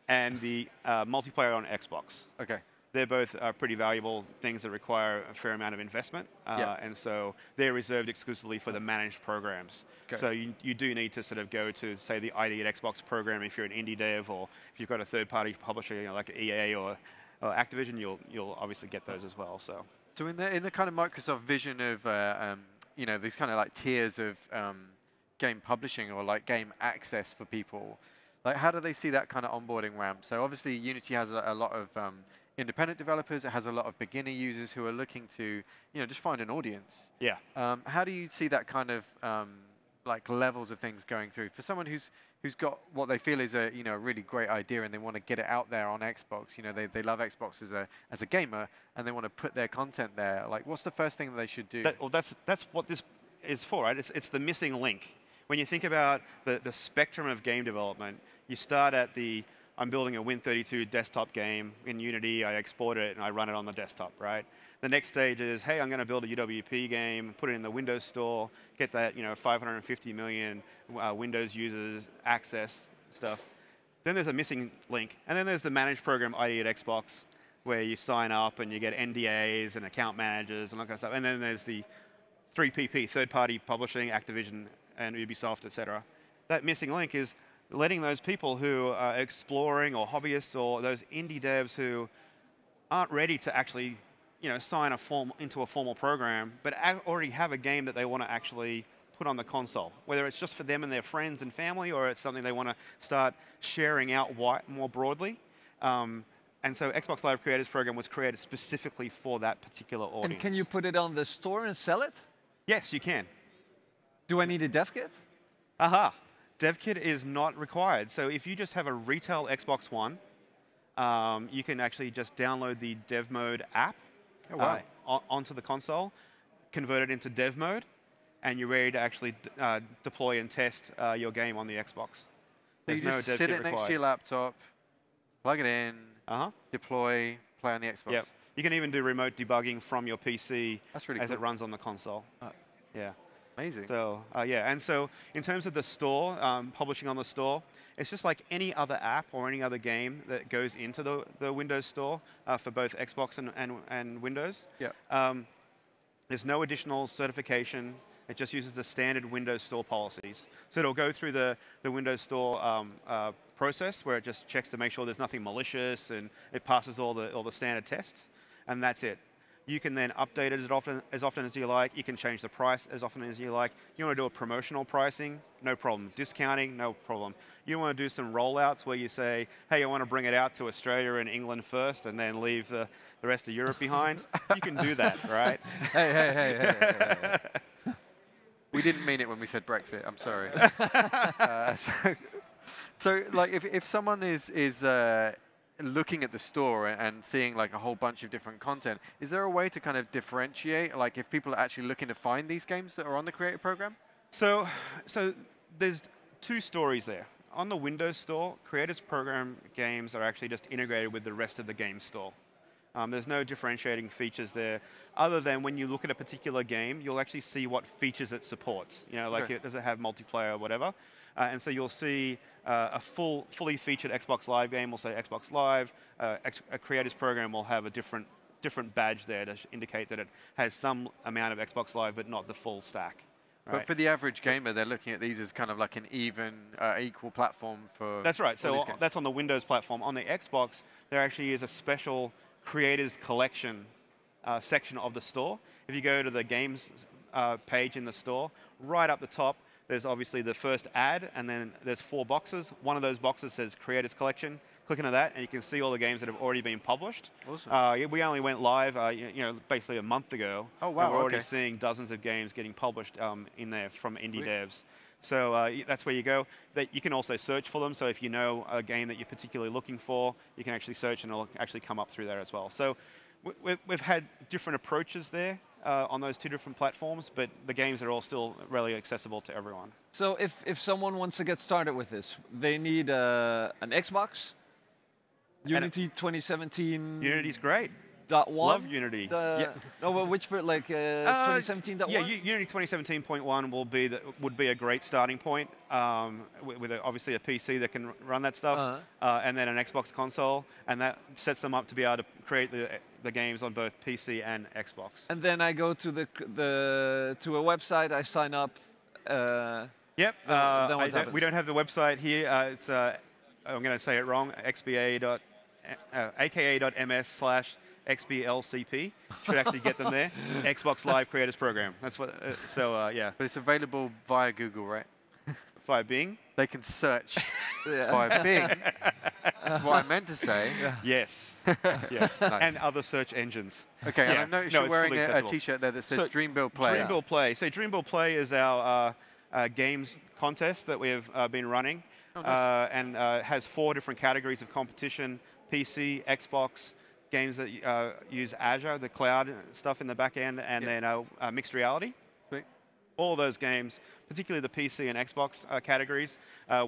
and the multiplayer on Xbox. Okay. They're both pretty valuable things that require a fair amount of investment, and so they're reserved exclusively for the managed programs. Okay. So you do need to sort of go to, say, the ID at Xbox program if you're an indie dev, or if you've got a third-party publisher, like EA or Activision, you'll obviously get those as well. So in the kind of Microsoft vision of these kind of like tiers of game publishing or like game access for people, like how do they see that kind of onboarding ramp? So obviously Unity has a lot of independent developers. It has a lot of beginner users who are looking to, just find an audience. Yeah. How do you see that kind of like levels of things going through for someone who's got what they feel is a really great idea and they want to get it out there on Xbox? They love Xbox as a gamer and they want to put their content there. Like, what's the first thing that they should do? That's what this is for, right? It's the missing link. When you think about the spectrum of game development, you start at I'm building a Win32 desktop game in Unity, I export it, and I run it on the desktop, right? The next stage is, hey, I'm going to build a UWP game, put it in the Windows Store, get that 550 million Windows users access stuff. Then there's a missing link. And then there's the managed program ID at Xbox, where you sign up and you get NDAs and account managers and that kind of stuff. And then there's the 3PP, third-party publishing, Activision and Ubisoft, et cetera. That missing link is letting those people who are exploring or hobbyists or those indie devs who aren't ready to actually sign into a formal program, but already have a game that they want to actually put on the console, whether it's just for them and their friends and family or it's something they want to start sharing out more broadly. And so Xbox Live Creators Program was created specifically for that particular audience. And can you put it on the store and sell it? Yes, you can. Do I need a dev kit? Aha. Dev kit is not required. So if you just have a retail Xbox One, you can actually just download the dev mode app onto the console, convert it into dev mode, and you're ready to actually deploy and test your game on the Xbox. There's no dev kit required. Sit it next to your laptop, plug it in, deploy, play on the Xbox. Yep. You can even do remote debugging from your PC as it runs on the console. Yeah. Amazing. So and so in terms of the store, publishing on the store, it's just like any other app or any other game that goes into the Windows Store for both Xbox and Windows. Yeah. There's no additional certification. It just uses the standard Windows Store policies. So it'll go through the Windows Store process where it just checks to make sure there's nothing malicious and it passes all the standard tests, and that's it. You can then update it as often as you like. You can change the price as often as you like. You want to do a promotional pricing? No problem. Discounting? No problem. You want to do some rollouts where you say, hey, I want to bring it out to Australia and England first and then leave the rest of Europe behind? You can do that, right? Hey. We didn't mean it when we said Brexit. I'm sorry. So like, if someone is looking at the store and seeing like a whole bunch of different content, is there a way to kind of differentiate, like if people are actually looking to find these games that are on the creative program? So there's two stories there. on the Windows Store, Creators Program games are actually just integrated with the rest of the game store. There's no differentiating features there, other than when you look at a particular game, you'll actually see what features it supports. You know, like does it have multiplayer or whatever? And so you'll see a fully featured Xbox Live game will say Xbox Live. A Creators Program will have a different badge there to indicate that it has some amount of Xbox Live, but not the full stack. Right? But for the average gamer, they're looking at these as kind of like an equal platform for. That's right. So that's on the Windows platform. On the Xbox, there actually is a special Creators Collection section of the store. If you go to the games page in the store, right up the top, there's obviously the first ad, and then there's 4 boxes. One of those boxes says Creators Collection. Click into that, and you can see all the games that have already been published. Awesome. We only went live, basically a month ago. Oh wow! And we're already seeing dozens of games getting published in there from indie devs. So that's where you go. You can also search for them. So if you know a game that you're particularly looking for, you can actually search, and it'll actually come up through there as well. So we've had different approaches there on those 2 different platforms, but the games are all still really accessible to everyone. So if someone wants to get started with this, they need an Xbox. Unity 2017. Unity's great. .1. Love Unity. No, well, which for 2017.1? Yeah, Unity 2017.1 would be a great starting point with obviously a PC that can run that stuff, and then an Xbox console, and that sets them up to be able to create the games on both PC and Xbox. And then I go to to a website. I sign up. Yep. Then we don't have the website here. It's I'm going to say it wrong. aka.ms/XBLCP. Should actually get them there. Xbox Live Creators Program. That's what. Yeah. But it's available via Google, right? Via Bing. They can search via Bing. That's what I meant to say. Yes. Yes. Nice. And other search engines. Okay. Yeah. And I noticed you're wearing a T-shirt there that says Dream Build Play. Dream Build Play. So Dream Build Play is our games contest that we have been running. Oh, nice. And has 4 different categories of competition: PC, Xbox, games that use Azure, the cloud stuff in the back end, and then mixed reality. Sweet. All those games, particularly the PC and Xbox categories,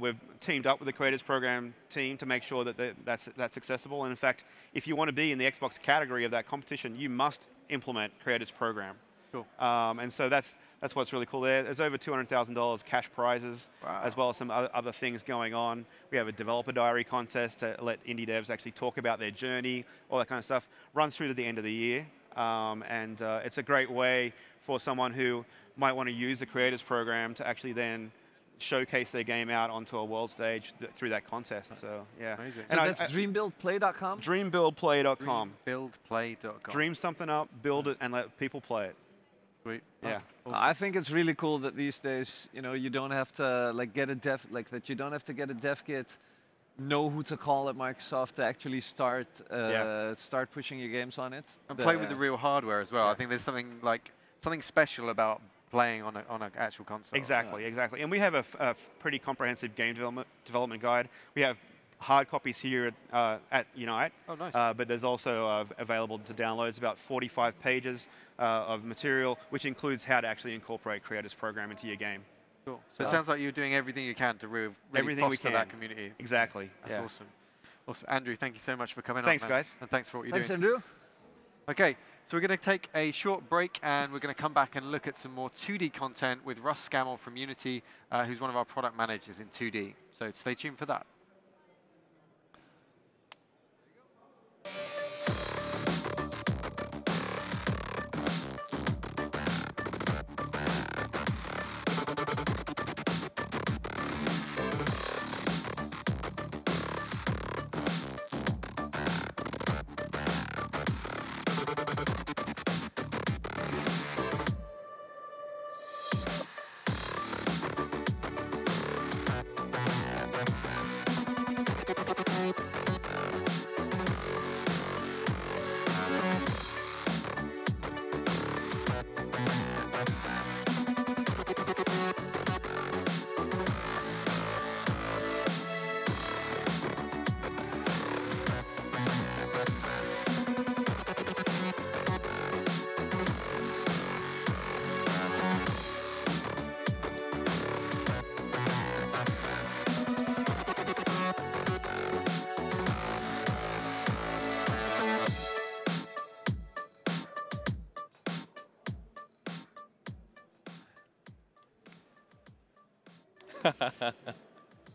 we've teamed up with the Creators Program team to make sure that that's accessible. And in fact, if you want to be in the Xbox category of that competition, you must implement Creators Program. Cool. And so that's what's really cool there. There's over $200,000 cash prizes, as well as some other things going on. We have a developer diary contest to let indie devs actually talk about their journey, all that kind of stuff. Runs through to the end of the year. And it's a great way for someone who might want to use the Creators Program to actually then showcase their game out onto a world stage through that contest. So, yeah. Amazing. And that's dreambuildplay.com? Dreambuildplay.com. Dreambuildplay.com. Dream something up, build it, and let people play it. Sweet. Yeah. Awesome. I think it's really cool that these days, you don't have to get a dev, you don't have to get a dev kit, know who to call at Microsoft to actually start pushing your games on it. And play with the real hardware as well. I think there's something special about playing on an actual console. Exactly, exactly. And we have a pretty comprehensive game development guide. We have hard copies here at Unite. Oh, nice. But there's also available to download. It's about 45 pages of material, which includes how to actually incorporate Creators Program into your game. Cool. So it sounds like you're doing everything you can to really foster that community. Exactly. That's awesome. Awesome. Andrew, thank you so much for coming on. Thanks, guys. And thanks for what you're doing. Thanks, Andrew. Okay, so we're going to take a short break, and we're going to come back and look at some more 2D content with Russ Scammell from Unity, who's one of our product managers in 2D. So stay tuned for that.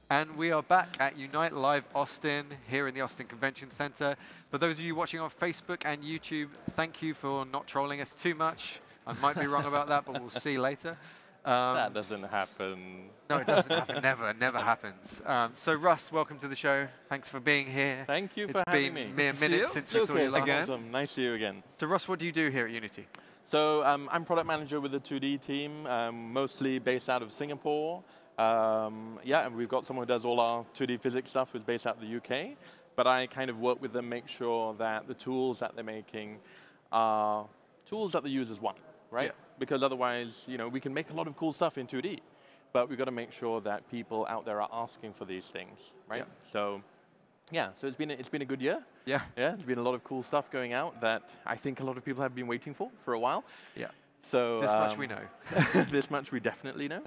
And we are back at Unite Live Austin, here in the Austin Convention Center. For those of you watching on Facebook and YouTube, thank you for not trolling us too much. I might be wrong about that, but we'll see later. That doesn't happen. No, it doesn't happen. It never happens. So Russ, welcome to the show. Thanks for being here. Thank you for having me. It's been mere minutes since we saw you last. Awesome. Nice to see you again. So Russ, what do you do here at Unity? So I'm product manager with the 2D team, mostly based out of Singapore. Yeah, and we've got someone who does all our 2D physics stuff who's based out of the UK. But I kind of work with them, make sure that the tools that they're making are tools that the users want, right? Yeah. Because otherwise, you know, we can make a lot of cool stuff in 2D, but we've got to make sure that people out there are asking for these things, right? Yeah. So, yeah, so it's been a good year. Yeah. Yeah, there's been a lot of cool stuff going out that I think a lot of people have been waiting for a while. Yeah. So this much we know. This much we definitely know.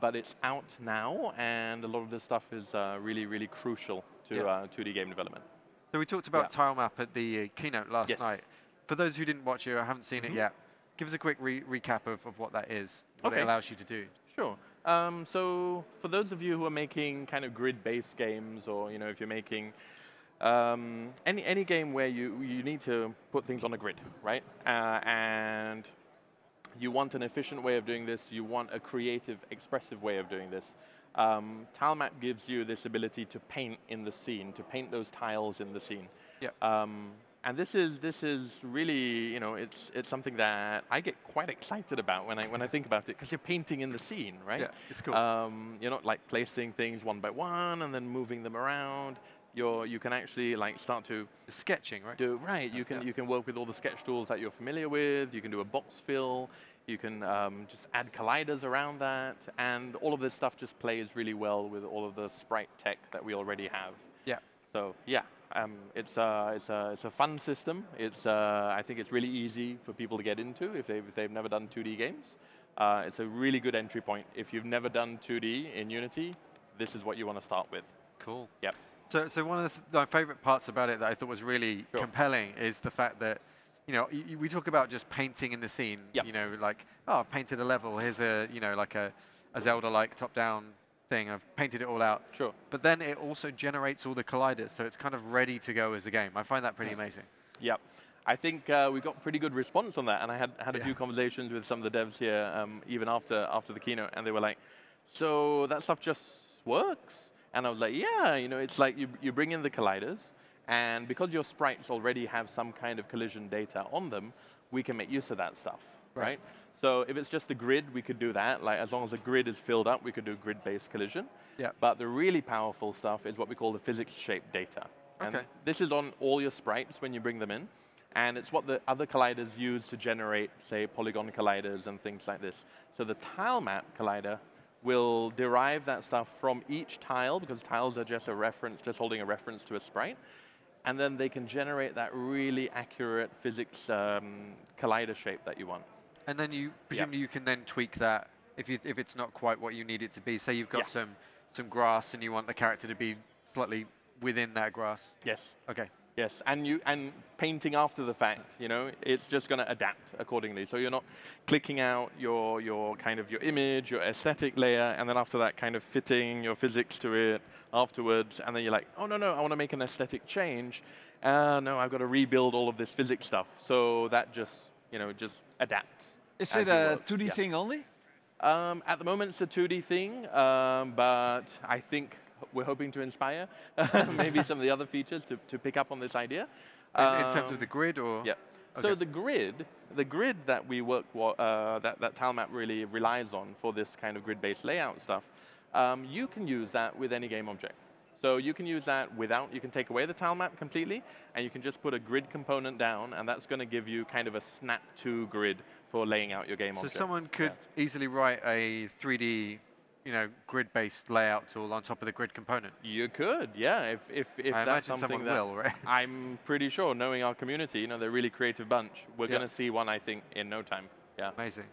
But it's out now, and a lot of this stuff is really, really crucial to 2D game development. So we talked about tile map at the keynote last night. For those who didn't watch it or haven't seen it yet, give us a quick recap of what that is, what it allows you to do. Sure. So for those of you who are making kind of grid-based games, or you know, if you're making any game where you need to put things on a grid, right? And you want an efficient way of doing this, you want a creative, expressive way of doing this. Tile map gives you this ability to paint in the scene, to paint those tiles in the scene. Yeah. And this is really, you know, it's something that I get quite excited about when I think about it, because you're painting in the scene, right? Yeah, it's cool. You're not like placing things one by one and then moving them around. You can actually like start to sketching, right? You can work with all the sketch tools that you're familiar with. You can do a box fill. You can just add colliders around that, and all of this stuff just plays really well with all of the sprite tech that we already have. Yeah. So yeah. It's a fun system. I think it's really easy for people to get into if they've never done 2D games. It's a really good entry point. If you've never done 2D in Unity, this is what you want to start with. Cool. Yep. So one of my favorite parts about it that I thought was really compelling is the fact that, you know, we talk about just painting in the scene. Yep. You know, like, oh, I've painted a level. Here's like a Zelda-like top-down thing. I've painted it all out. Sure. But then it also generates all the colliders, so it's kind of ready to go as a game. I find that pretty amazing. Yep. I think we got pretty good response on that, and I had a few conversations with some of the devs here, even after the keynote, and they were like, "So that stuff just works?" And I was like, "Yeah, you know, it's like you bring in the colliders, and because your sprites already have some kind of collision data on them, we can make use of that stuff, right?" So if it's just the grid, we could do that. Like, as long as the grid is filled up, we could do grid-based collision. Yeah. But the really powerful stuff is what we call the physics-shaped data. And this is on all your sprites when you bring them in. And it's what the other colliders use to generate, say, polygon colliders and things like this. So the tile map collider will derive that stuff from each tile, because tiles are just a reference, just holding a reference to a sprite. And then they can generate that really accurate physics collider shape that you want. And then presumably you can then tweak that if it's not quite what you need it to be. Say you've got some grass and you want the character to be slightly within that grass. Yes. Okay. Yes, and painting after the fact, you know, it's just going to adapt accordingly. So you're not clicking out your image, your aesthetic layer, and then after that kind of fitting your physics to it afterwards, and then you're like, oh no, I want to make an aesthetic change. No, I've got to rebuild all of this physics stuff. So that just, you know, just adapts. Is it a 2D thing only? At the moment, it's a 2D thing, but I think we're hoping to inspire maybe some of the other features to pick up on this idea. In terms of the grid, or? Yeah. Okay. So the grid that we work, that TileMap really relies on for this kind of grid-based layout stuff, you can use that with any game object. So you can use that you can take away the tile map completely, and you can just put a grid component down, and that's going to give you kind of a snap to grid for laying out your game object. So someone could easily write a 3D, you know, grid-based layout tool on top of the grid component. You could, yeah. If that's something that will, right? I'm pretty sure, knowing our community, you know, they're a really creative bunch. We're going to see one, I think, in no time. Yeah. Amazing.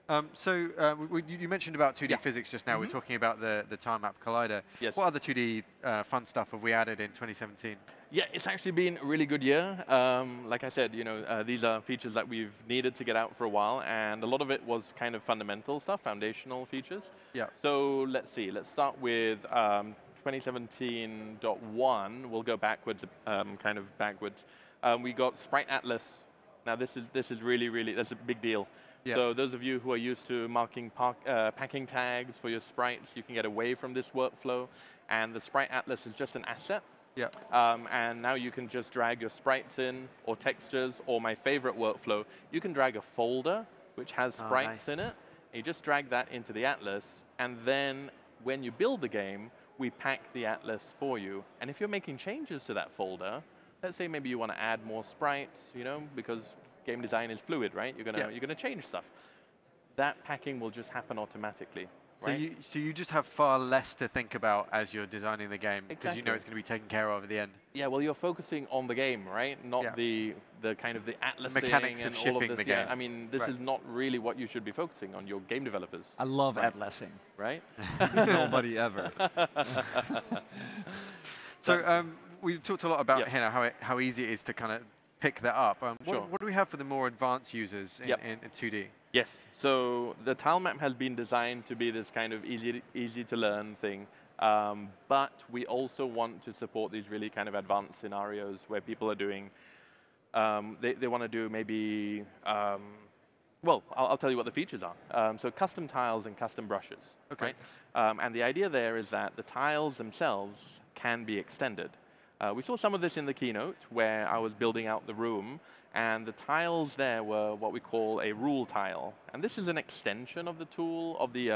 You mentioned about 2D physics just now. We're talking about the tile map collider. Yes. What other 2D fun stuff have we added in 2017? Yeah, it's actually been a really good year. Like I said, these are features that we've needed to get out for a while, and a lot of it was kind of fundamental stuff, foundational features. Yeah. So let's see. Let's start with 2017.1. We'll go backwards, kind of backwards. We got Sprite Atlas. Now this is really that's a big deal. Yeah. So those of you who are used to marking packing tags for your sprites, you can get away from this workflow. And the Sprite Atlas is just an asset. Yeah. And now you can just drag your sprites in, or textures, or my favorite workflow, you can drag a folder which has sprites in it. And you just drag that into the Atlas, and then when you build the game, we pack the Atlas for you. And if you're making changes to that folder, let's say maybe you want to add more sprites, because game design is fluid, right? You're gonna change stuff. That packing will just happen automatically. Right? So you just have far less to think about as you're designing the game, because you know Exactly. it's going to be taken care of at the end. Yeah, well, you're focusing on the game, right? Not the kind of the atlasing mechanics of and all shipping of the this. Yeah, game. I mean, this is not really what you should be focusing on. Your game developers. I love atlasing. Right? Nobody ever. So we talked a lot about how easy it is to kind of pick that up. Sure. What do we have for the more advanced users in 2D? Yes. So the tile map has been designed to be this kind of easy to learn thing. But we also want to support these really kind of advanced scenarios where people are doing, they want to do maybe, well, I'll tell you what the features are. So custom tiles and custom brushes. Okay. Right? And the idea there is that the tiles themselves can be extended. We saw some of this in the keynote where I was building out the room, and the tiles there were what we call a rule tile. And this is an extension of the tool, of the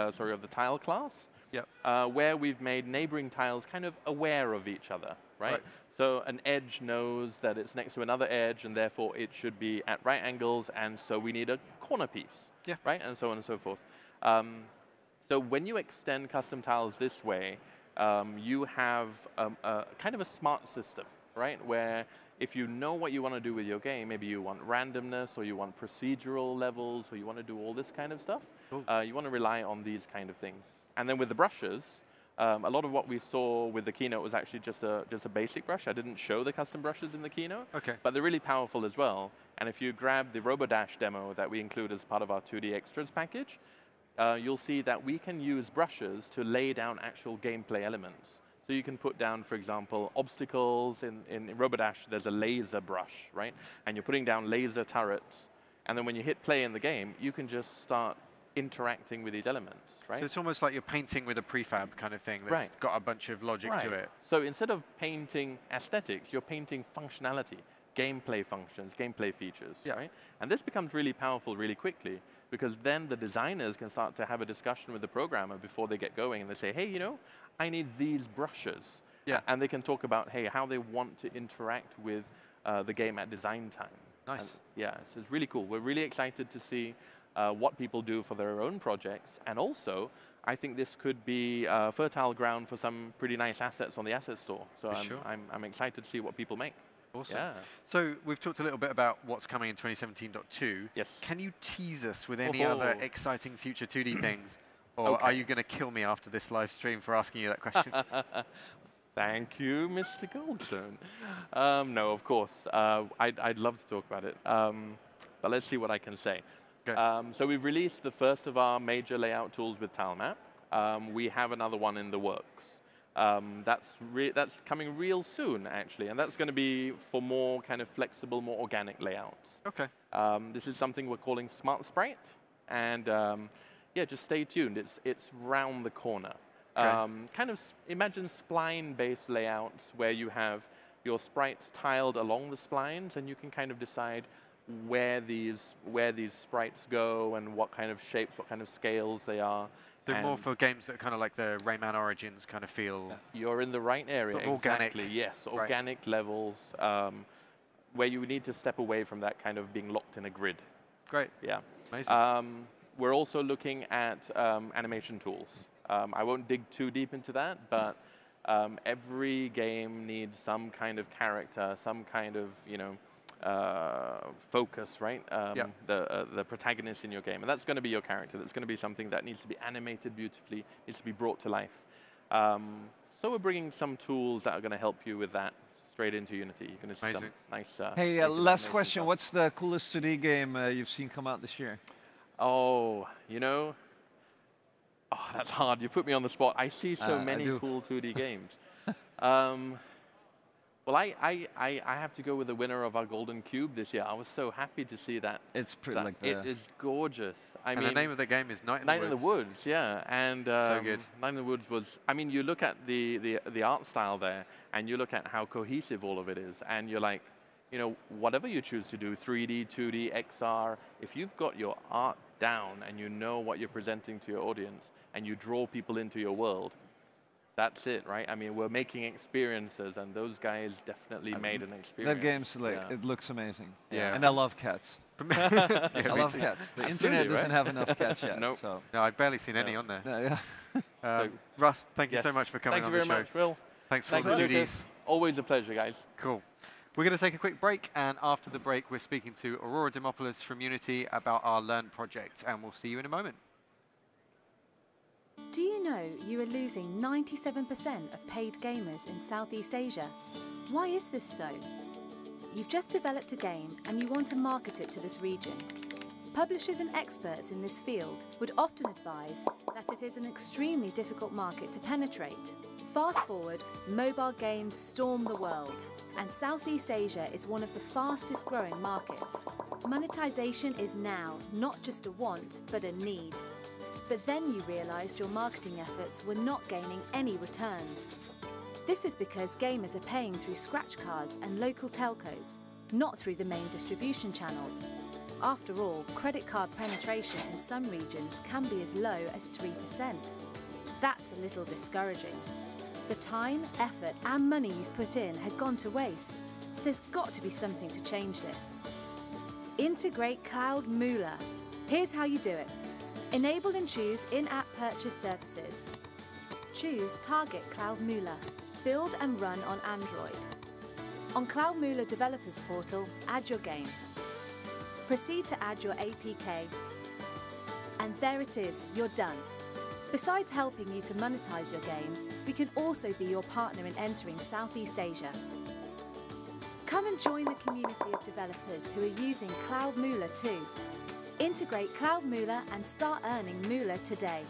tile class. Yep. Where we've made neighboring tiles kind of aware of each other, right? So an edge knows that it's next to another edge, and therefore it should be at right angles, and so we need a corner piece, right? And so on and so forth. So when you extend custom tiles this way, you have kind of a smart system, right? Where if you know what you want to do with your game, maybe you want randomness, or you want procedural levels, or you want to do all this kind of stuff, you want to rely on these kind of things. And then with the brushes, a lot of what we saw with the keynote was actually just a basic brush. I didn't show the custom brushes in the keynote, but they're really powerful as well. And if you grab the RoboDash demo that we include as part of our 2D Extras package, you'll see that we can use brushes to lay down actual gameplay elements. So you can put down, for example, obstacles. In RoboDash, there's a laser brush, right? And you're putting down laser turrets. And then when you hit play in the game, you can just start interacting with these elements, right? So it's almost like you're painting with a prefab kind of thing that's got a bunch of logic to it. So instead of painting aesthetics, you're painting functionality, gameplay functions, gameplay features, right? And this becomes really powerful really quickly, because then the designers can start to have a discussion with the programmer before they get going, and they say, hey, I need these brushes. And they can talk about, hey, how they want to interact with the game at design time. Nice. And so it's really cool. We're really excited to see what people do for their own projects. And also, I think this could be fertile ground for some pretty nice assets on the asset store. So I'm excited to see what people make. Awesome. Yeah. So we've talked a little bit about what's coming in 2017.2. Yes. Can you tease us with any other exciting future 2D things? Or are you going to kill me after this live stream for asking you that question? Thank you, Mr. Goldstone. No, of course. I'd love to talk about it. But let's see what I can say. So we've released the first of our major layout tools with TileMap. We have another one in the works. That's coming real soon, actually, and that's going to be for more kind of flexible, more organic layouts. Okay. This is something we're calling Smart Sprite, and just stay tuned. It's round the corner. Kind of imagine spline-based layouts where you have your sprites tiled along the splines, and you can kind of decide where these sprites go and what kind of shapes, what kind of scales they are. So more for games that are kind of like the Rayman Origins kind of feel. You're in the right area. Organic. Exactly. Yes, organic levels where you need to step away from that kind of being locked in a grid. Great. Yeah. Amazing. We're also looking at animation tools. I won't dig too deep into that, but every game needs some kind of character, some kind of focus, right? The protagonist in your game, and that's going to be your character. That's going to be something that needs to be animated beautifully, needs to be brought to life. So we're bringing some tools that are going to help you with that straight into Unity. You're going to see some nice. Hey, last question. What's the coolest 2D game you've seen come out this year? Oh, you know, that's hard. You put me on the spot. I see so many cool 2D games. Well, I have to go with the winner of our Golden Cube this year. I was so happy to see that. It's pretty like it is gorgeous. I mean, the name of the game is Night in the Woods. Night in the Woods, yeah. And so good. Night in the Woods was. I mean, you look at the art style there, and you look at how cohesive all of it is, and you're like, you know, whatever you choose to do, 3D, 2D, XR, if you've got your art down and you know what you're presenting to your audience, and you draw people into your world. That's it, right? I mean, we're making experiences, and those guys definitely made an experience. That game's like, it looks amazing. Yeah. And I love cats. I love cats. The internet doesn't have enough cats yet. Nope. So. No, I've barely seen any on there. Yeah. Russ, thank you so much for coming on the show. Thank you very much, Will. Thanks for all the duties. Always a pleasure, guys. Cool. We're going to take a quick break, and after the break, we're speaking to Aurora Dimopoulos from Unity about our Learn project, and we'll see you in a moment. Do you know you are losing 97% of paid gamers in Southeast Asia? Why is this so? You've just developed a game and you want to market it to this region. Publishers and experts in this field would often advise that it is an extremely difficult market to penetrate. Fast forward, mobile games storm the world, and Southeast Asia is one of the fastest growing markets. Monetization is now not just a want, but a need. But then you realised your marketing efforts were not gaining any returns. This is because gamers are paying through scratch cards and local telcos, not through the main distribution channels. After all, credit card penetration in some regions can be as low as 3%. That's a little discouraging. The time, effort and money you've put in had gone to waste. There's got to be something to change this. Integrate Cloud Moolah. Here's how you do it. Enable and choose in-app purchase services. Choose Target Cloud Moolah. Build and run on Android. On Cloud Moolah Developers Portal, add your game. Proceed to add your APK. And there it is, you're done. Besides helping you to monetize your game, we can also be your partner in entering Southeast Asia. Come and join the community of developers who are using Cloud Moolah too. Integrate Cloud Moolah and start earning Moolah today.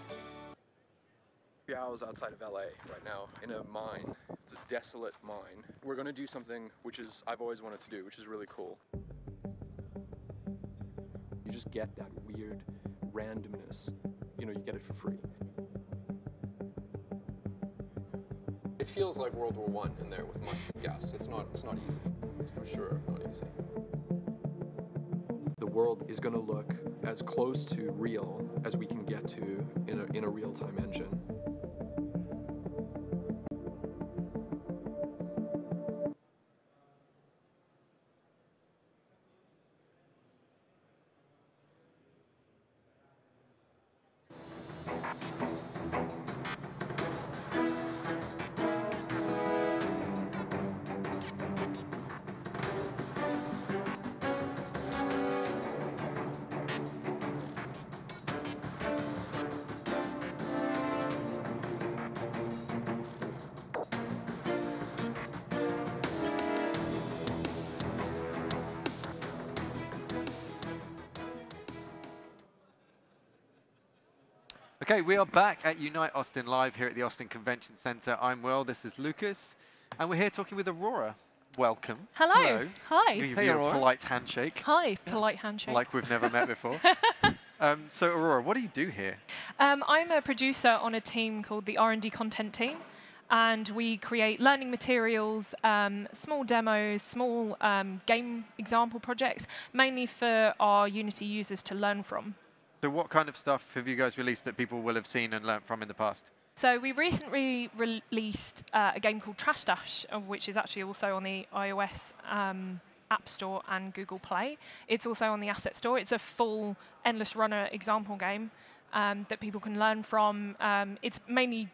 3 hours outside of LA right now in a mine. It's a desolate mine. We're going to do something which I've always wanted to do, which is really cool. You just get that weird randomness. You know, you get it for free. It feels like World War I in there with mustard gas. It's not easy. It's for sure not easy. The world is going to look as close to real as we can get to in a real-time engine. Okay, we are back at Unite Austin Live here at the Austin Convention Center. I'm Will, this is Lucas, and we're here talking with Aurora. Welcome. Hello. Hi. Give you a polite handshake. Hi, polite handshake. Like we've never met before. So Aurora, what do you do here? I'm a producer on a team called the R&D Content Team, and we create learning materials, small demos, small game example projects, mainly for our Unity users to learn from. So what kind of stuff have you guys released that people will have seen and learnt from in the past? So we recently released a game called Trash Dash, which is actually also on the iOS App Store and Google Play. It's also on the Asset Store. It's a full Endless Runner example game that people can learn from. It's mainly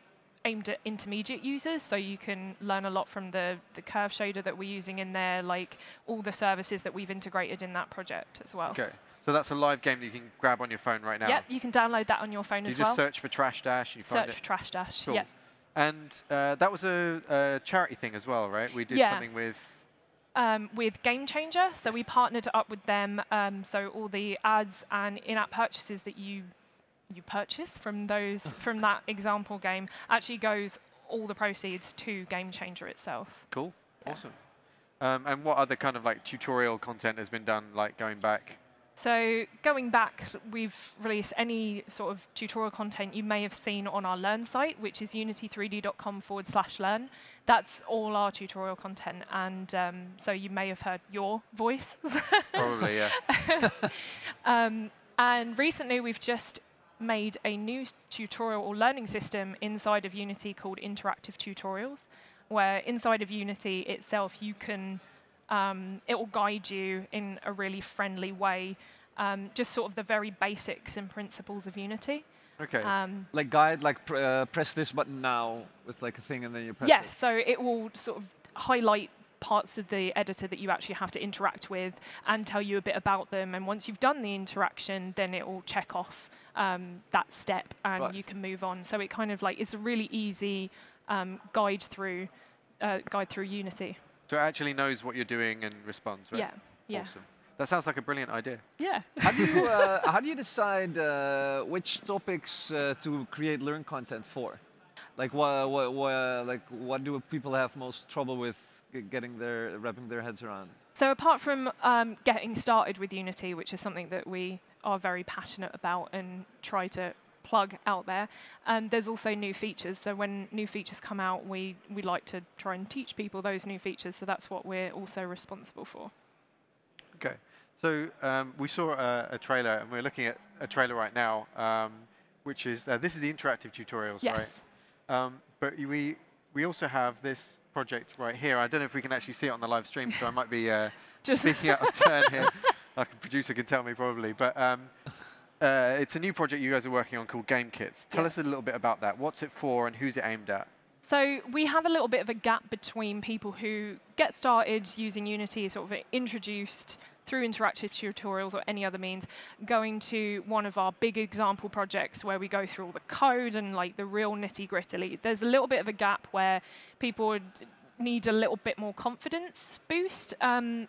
aimed at intermediate users, so you can learn a lot from the curve shader that we're using in there, like all the services that we've integrated in that project as well. Okay. So that's a live game that you can grab on your phone right now? Yep, you can download that on your phone as well. You just search for Trash Dash and you find it? Search for Trash Dash, cool. yeah. And that was a charity thing as well, right? We did something with Game Changer, so we partnered up with them, so all the ads and in-app purchases that you purchase from those from that example game actually goes all the proceeds to Game Changer itself. Cool, awesome. And what other kind of like tutorial content has been done, like going back? So going back, we've released any sort of tutorial content you may have seen on our Learn site, which is unity3d.com/learn. That's all our tutorial content, and so you may have heard your voice. Probably, yeah. And recently, we've just made a new tutorial or learning system inside of Unity called Interactive Tutorials, where inside of Unity itself, you can it will guide you in a really friendly way, just sort of the very basics and principles of Unity. Okay. Like guide, like press this button now with like a thing, and then you press it. Yes, so it will sort of highlight parts of the editor that you actually have to interact with and tell you a bit about them. And once you've done the interaction, then it will check off that step, and you can move on. So it kind of like it's a really easy guide through Unity. So it actually knows what you're doing and responds, right? Yeah, yeah. Awesome. That sounds like a brilliant idea. Yeah. How do you decide which topics to create Learn content for? Like what do people have most trouble with wrapping their heads around? So apart from getting started with Unity, which is something that we are very passionate about and try to plug out there, there's also new features. So when new features come out, we like to try and teach people those new features. So that's what we're also responsible for. Okay. So we saw a trailer, and we're looking at a trailer right now, which is this is the interactive tutorials, yes. right? But we also have this project right here. I don't know if we can actually see it on the live stream, so I might be speaking out of turn here. Like a producer can tell me probably, but it's a new project you guys are working on called Game Kits. Tell us a little bit about that. What's it for, and who's it aimed at? So we have a little bit of a gap between people who get started using Unity, sort of introduced through interactive tutorials or any other means, going to one of our big example projects where we go through all the code and like the real nitty-gritty. There's a little bit of a gap where people would need a little bit more confidence boost, and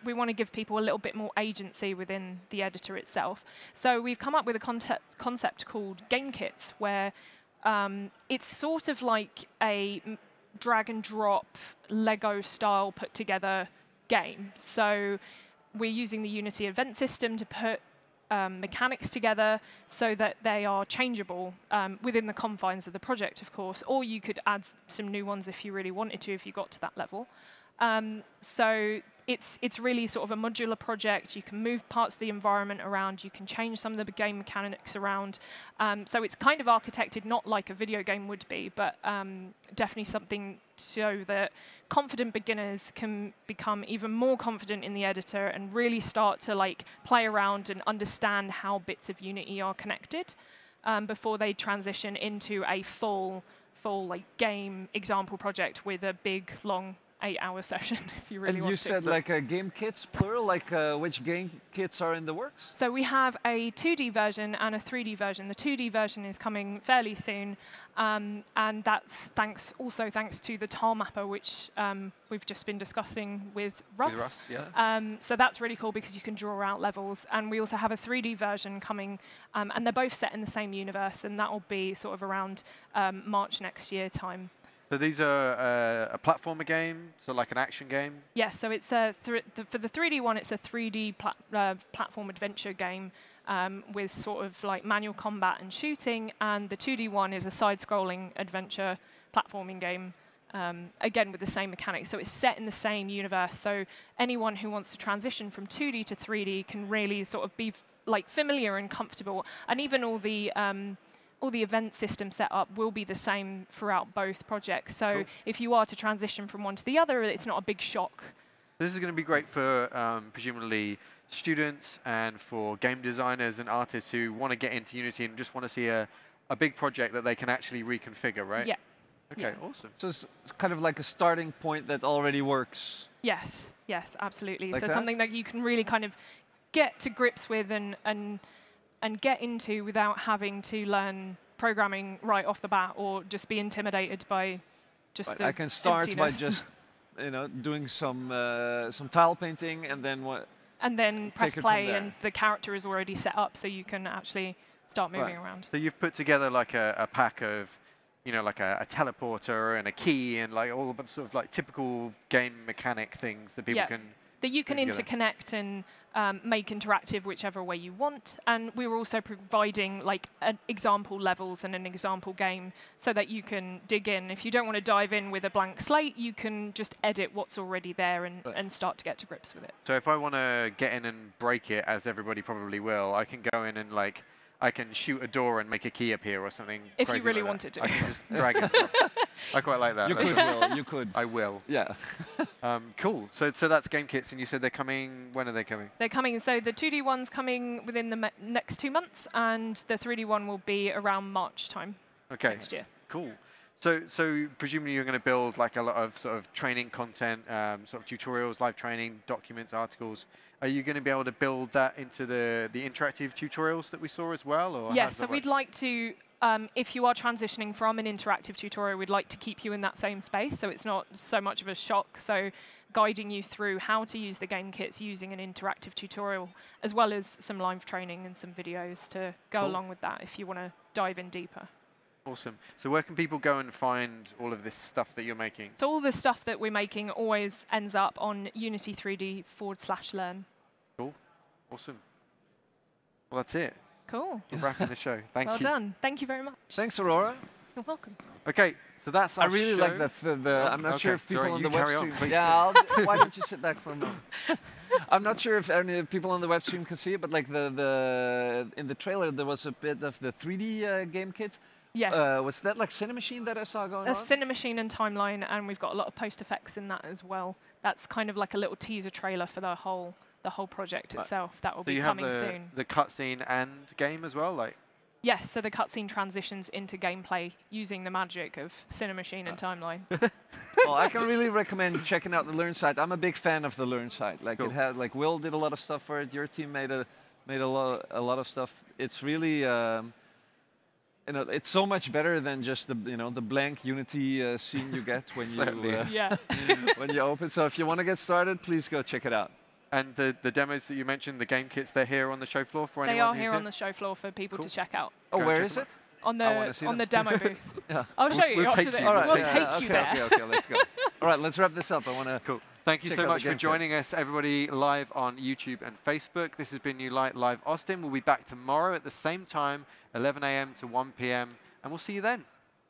we want to give people a little bit more agency within the editor itself. So we've come up with a concept called Game Kits, where it's sort of like a drag and drop Lego style put together game. So we're using the Unity event system to put mechanics together so that they are changeable within the confines of the project, of course, or you could add some new ones if you really wanted to, if you got to that level. So it's really sort of a modular project. You can move parts of the environment around. You can change some of the game mechanics around. So it's kind of architected not like a video game would be, but definitely something so that confident beginners can become even more confident in the editor and really start to like play around and understand how bits of Unity are connected before they transition into a full like game example project with a big, long 8-hour session, if you really want to. And you said like game kits, plural, like which game kits are in the works? So we have a 2D version and a 3D version. The 2D version is coming fairly soon, and that's also thanks to the tile mapper, which we've just been discussing with Russ. With Russ, yeah. So that's really cool because you can draw out levels. And we also have a 3D version coming, and they're both set in the same universe, and that will be sort of around March next year time. So these are a platformer game, so like an action game? Yes, so it's for the 3D one, it's a 3D platform adventure game with sort of like manual combat and shooting, and the 2D one is a side-scrolling adventure platforming game, again with the same mechanics. So it's set in the same universe, so anyone who wants to transition from 2D to 3D can really sort of be like familiar and comfortable, and even all the event system setup will be the same throughout both projects. So cool. If you are to transition from one to the other, it's not a big shock. This is going to be great for presumably students and for game designers and artists who want to get into Unity and just want to see a big project that they can actually reconfigure, right? Yeah, Okay, awesome. So it's kind of like a starting point that already works. Yes, yes, absolutely. Like So that? something that you can really kind of get to grips with and get into without having to learn programming right off the bat or just be intimidated by just the I can start by emptiness. just doing some tile painting and then what? And then press take it from play there. and the character is already set up so you can actually start moving around. So you've put together like a pack of, like a teleporter and a key and like all the sort of like typical game mechanic things that people can. That you can put together. interconnect and make interactive whichever way you want. And we were also providing like example levels and an example game so that you can dig in. If you don't want to dive in with a blank slate, you can just edit what's already there and start to get to grips with it. So if I want to get in and break it, as everybody probably will, I can go in and like, I can shoot a door and make a key appear or something. If you crazy really like wanted to. I can just drag it. I quite like that. You could, Will. You could. I will. Yeah. Cool. So that's game kits, and you said they're coming. When are they coming? They're coming. So the 2D one's coming within the next 2 months, and the 3D one will be around March time next year. Cool. So presumably you're going to build like a lot of sort of training content, sort of tutorials, live training, documents, articles. Are you going to be able to build that into the interactive tutorials that we saw as well? Or Yes, so we'd like to, if you are transitioning from an interactive tutorial, we'd like to keep you in that same space so it's not so much of a shock. So guiding you through how to use the game kits using an interactive tutorial, as well as some live training and some videos to go along with that if you want to dive in deeper. Awesome. So where can people go and find all of this stuff that you're making? So all the stuff that we're making always ends up on Unity3D/learn. Cool. Awesome. Well, that's it. Cool. We're wrapping the show. Thank you. Well done. Thank you very much. Thanks, Aurora. You're welcome. Okay, so that's our I really show. like the I'm not sure if people on the web stream. Yeah, why don't you sit back for a moment? I'm not sure if any people on the web stream can see it, but like in the trailer there was a bit of the 3D game kit. Yes. Was that like Cinemachine that I saw going A on? Cinemachine and Timeline, and we've got a lot of post effects in that as well. That's kind of like a little teaser trailer for the whole project itself. That will be coming soon. So you have the cutscene and game as well, like. Yes, so the cutscene transitions into gameplay using the magic of Cinemachine and Timeline. Well, I can really recommend checking out the Learn site. I'm a big fan of the Learn site. Like it had, like Will did a lot of stuff for it. Your team made a lot of stuff. It's really. It's so much better than just the the blank Unity scene you get when you when you open. So if you want to get started, please go check it out. And the demos that you mentioned, the game kits, they're here on the show floor for anyone. They are here on the show floor for people to check out. Oh, where is it? On the demo booth. Yeah. I'll show you. We'll take you. We'll take you there. Okay, let's go. All right, let's wrap this up. I want to. Cool. Thank you so much for joining us, everybody, live on YouTube and Facebook. This has been New Light Live Austin. We'll be back tomorrow at the same time, 11 a.m. to 1 p.m. And we'll see you then.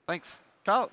Thanks. Ciao.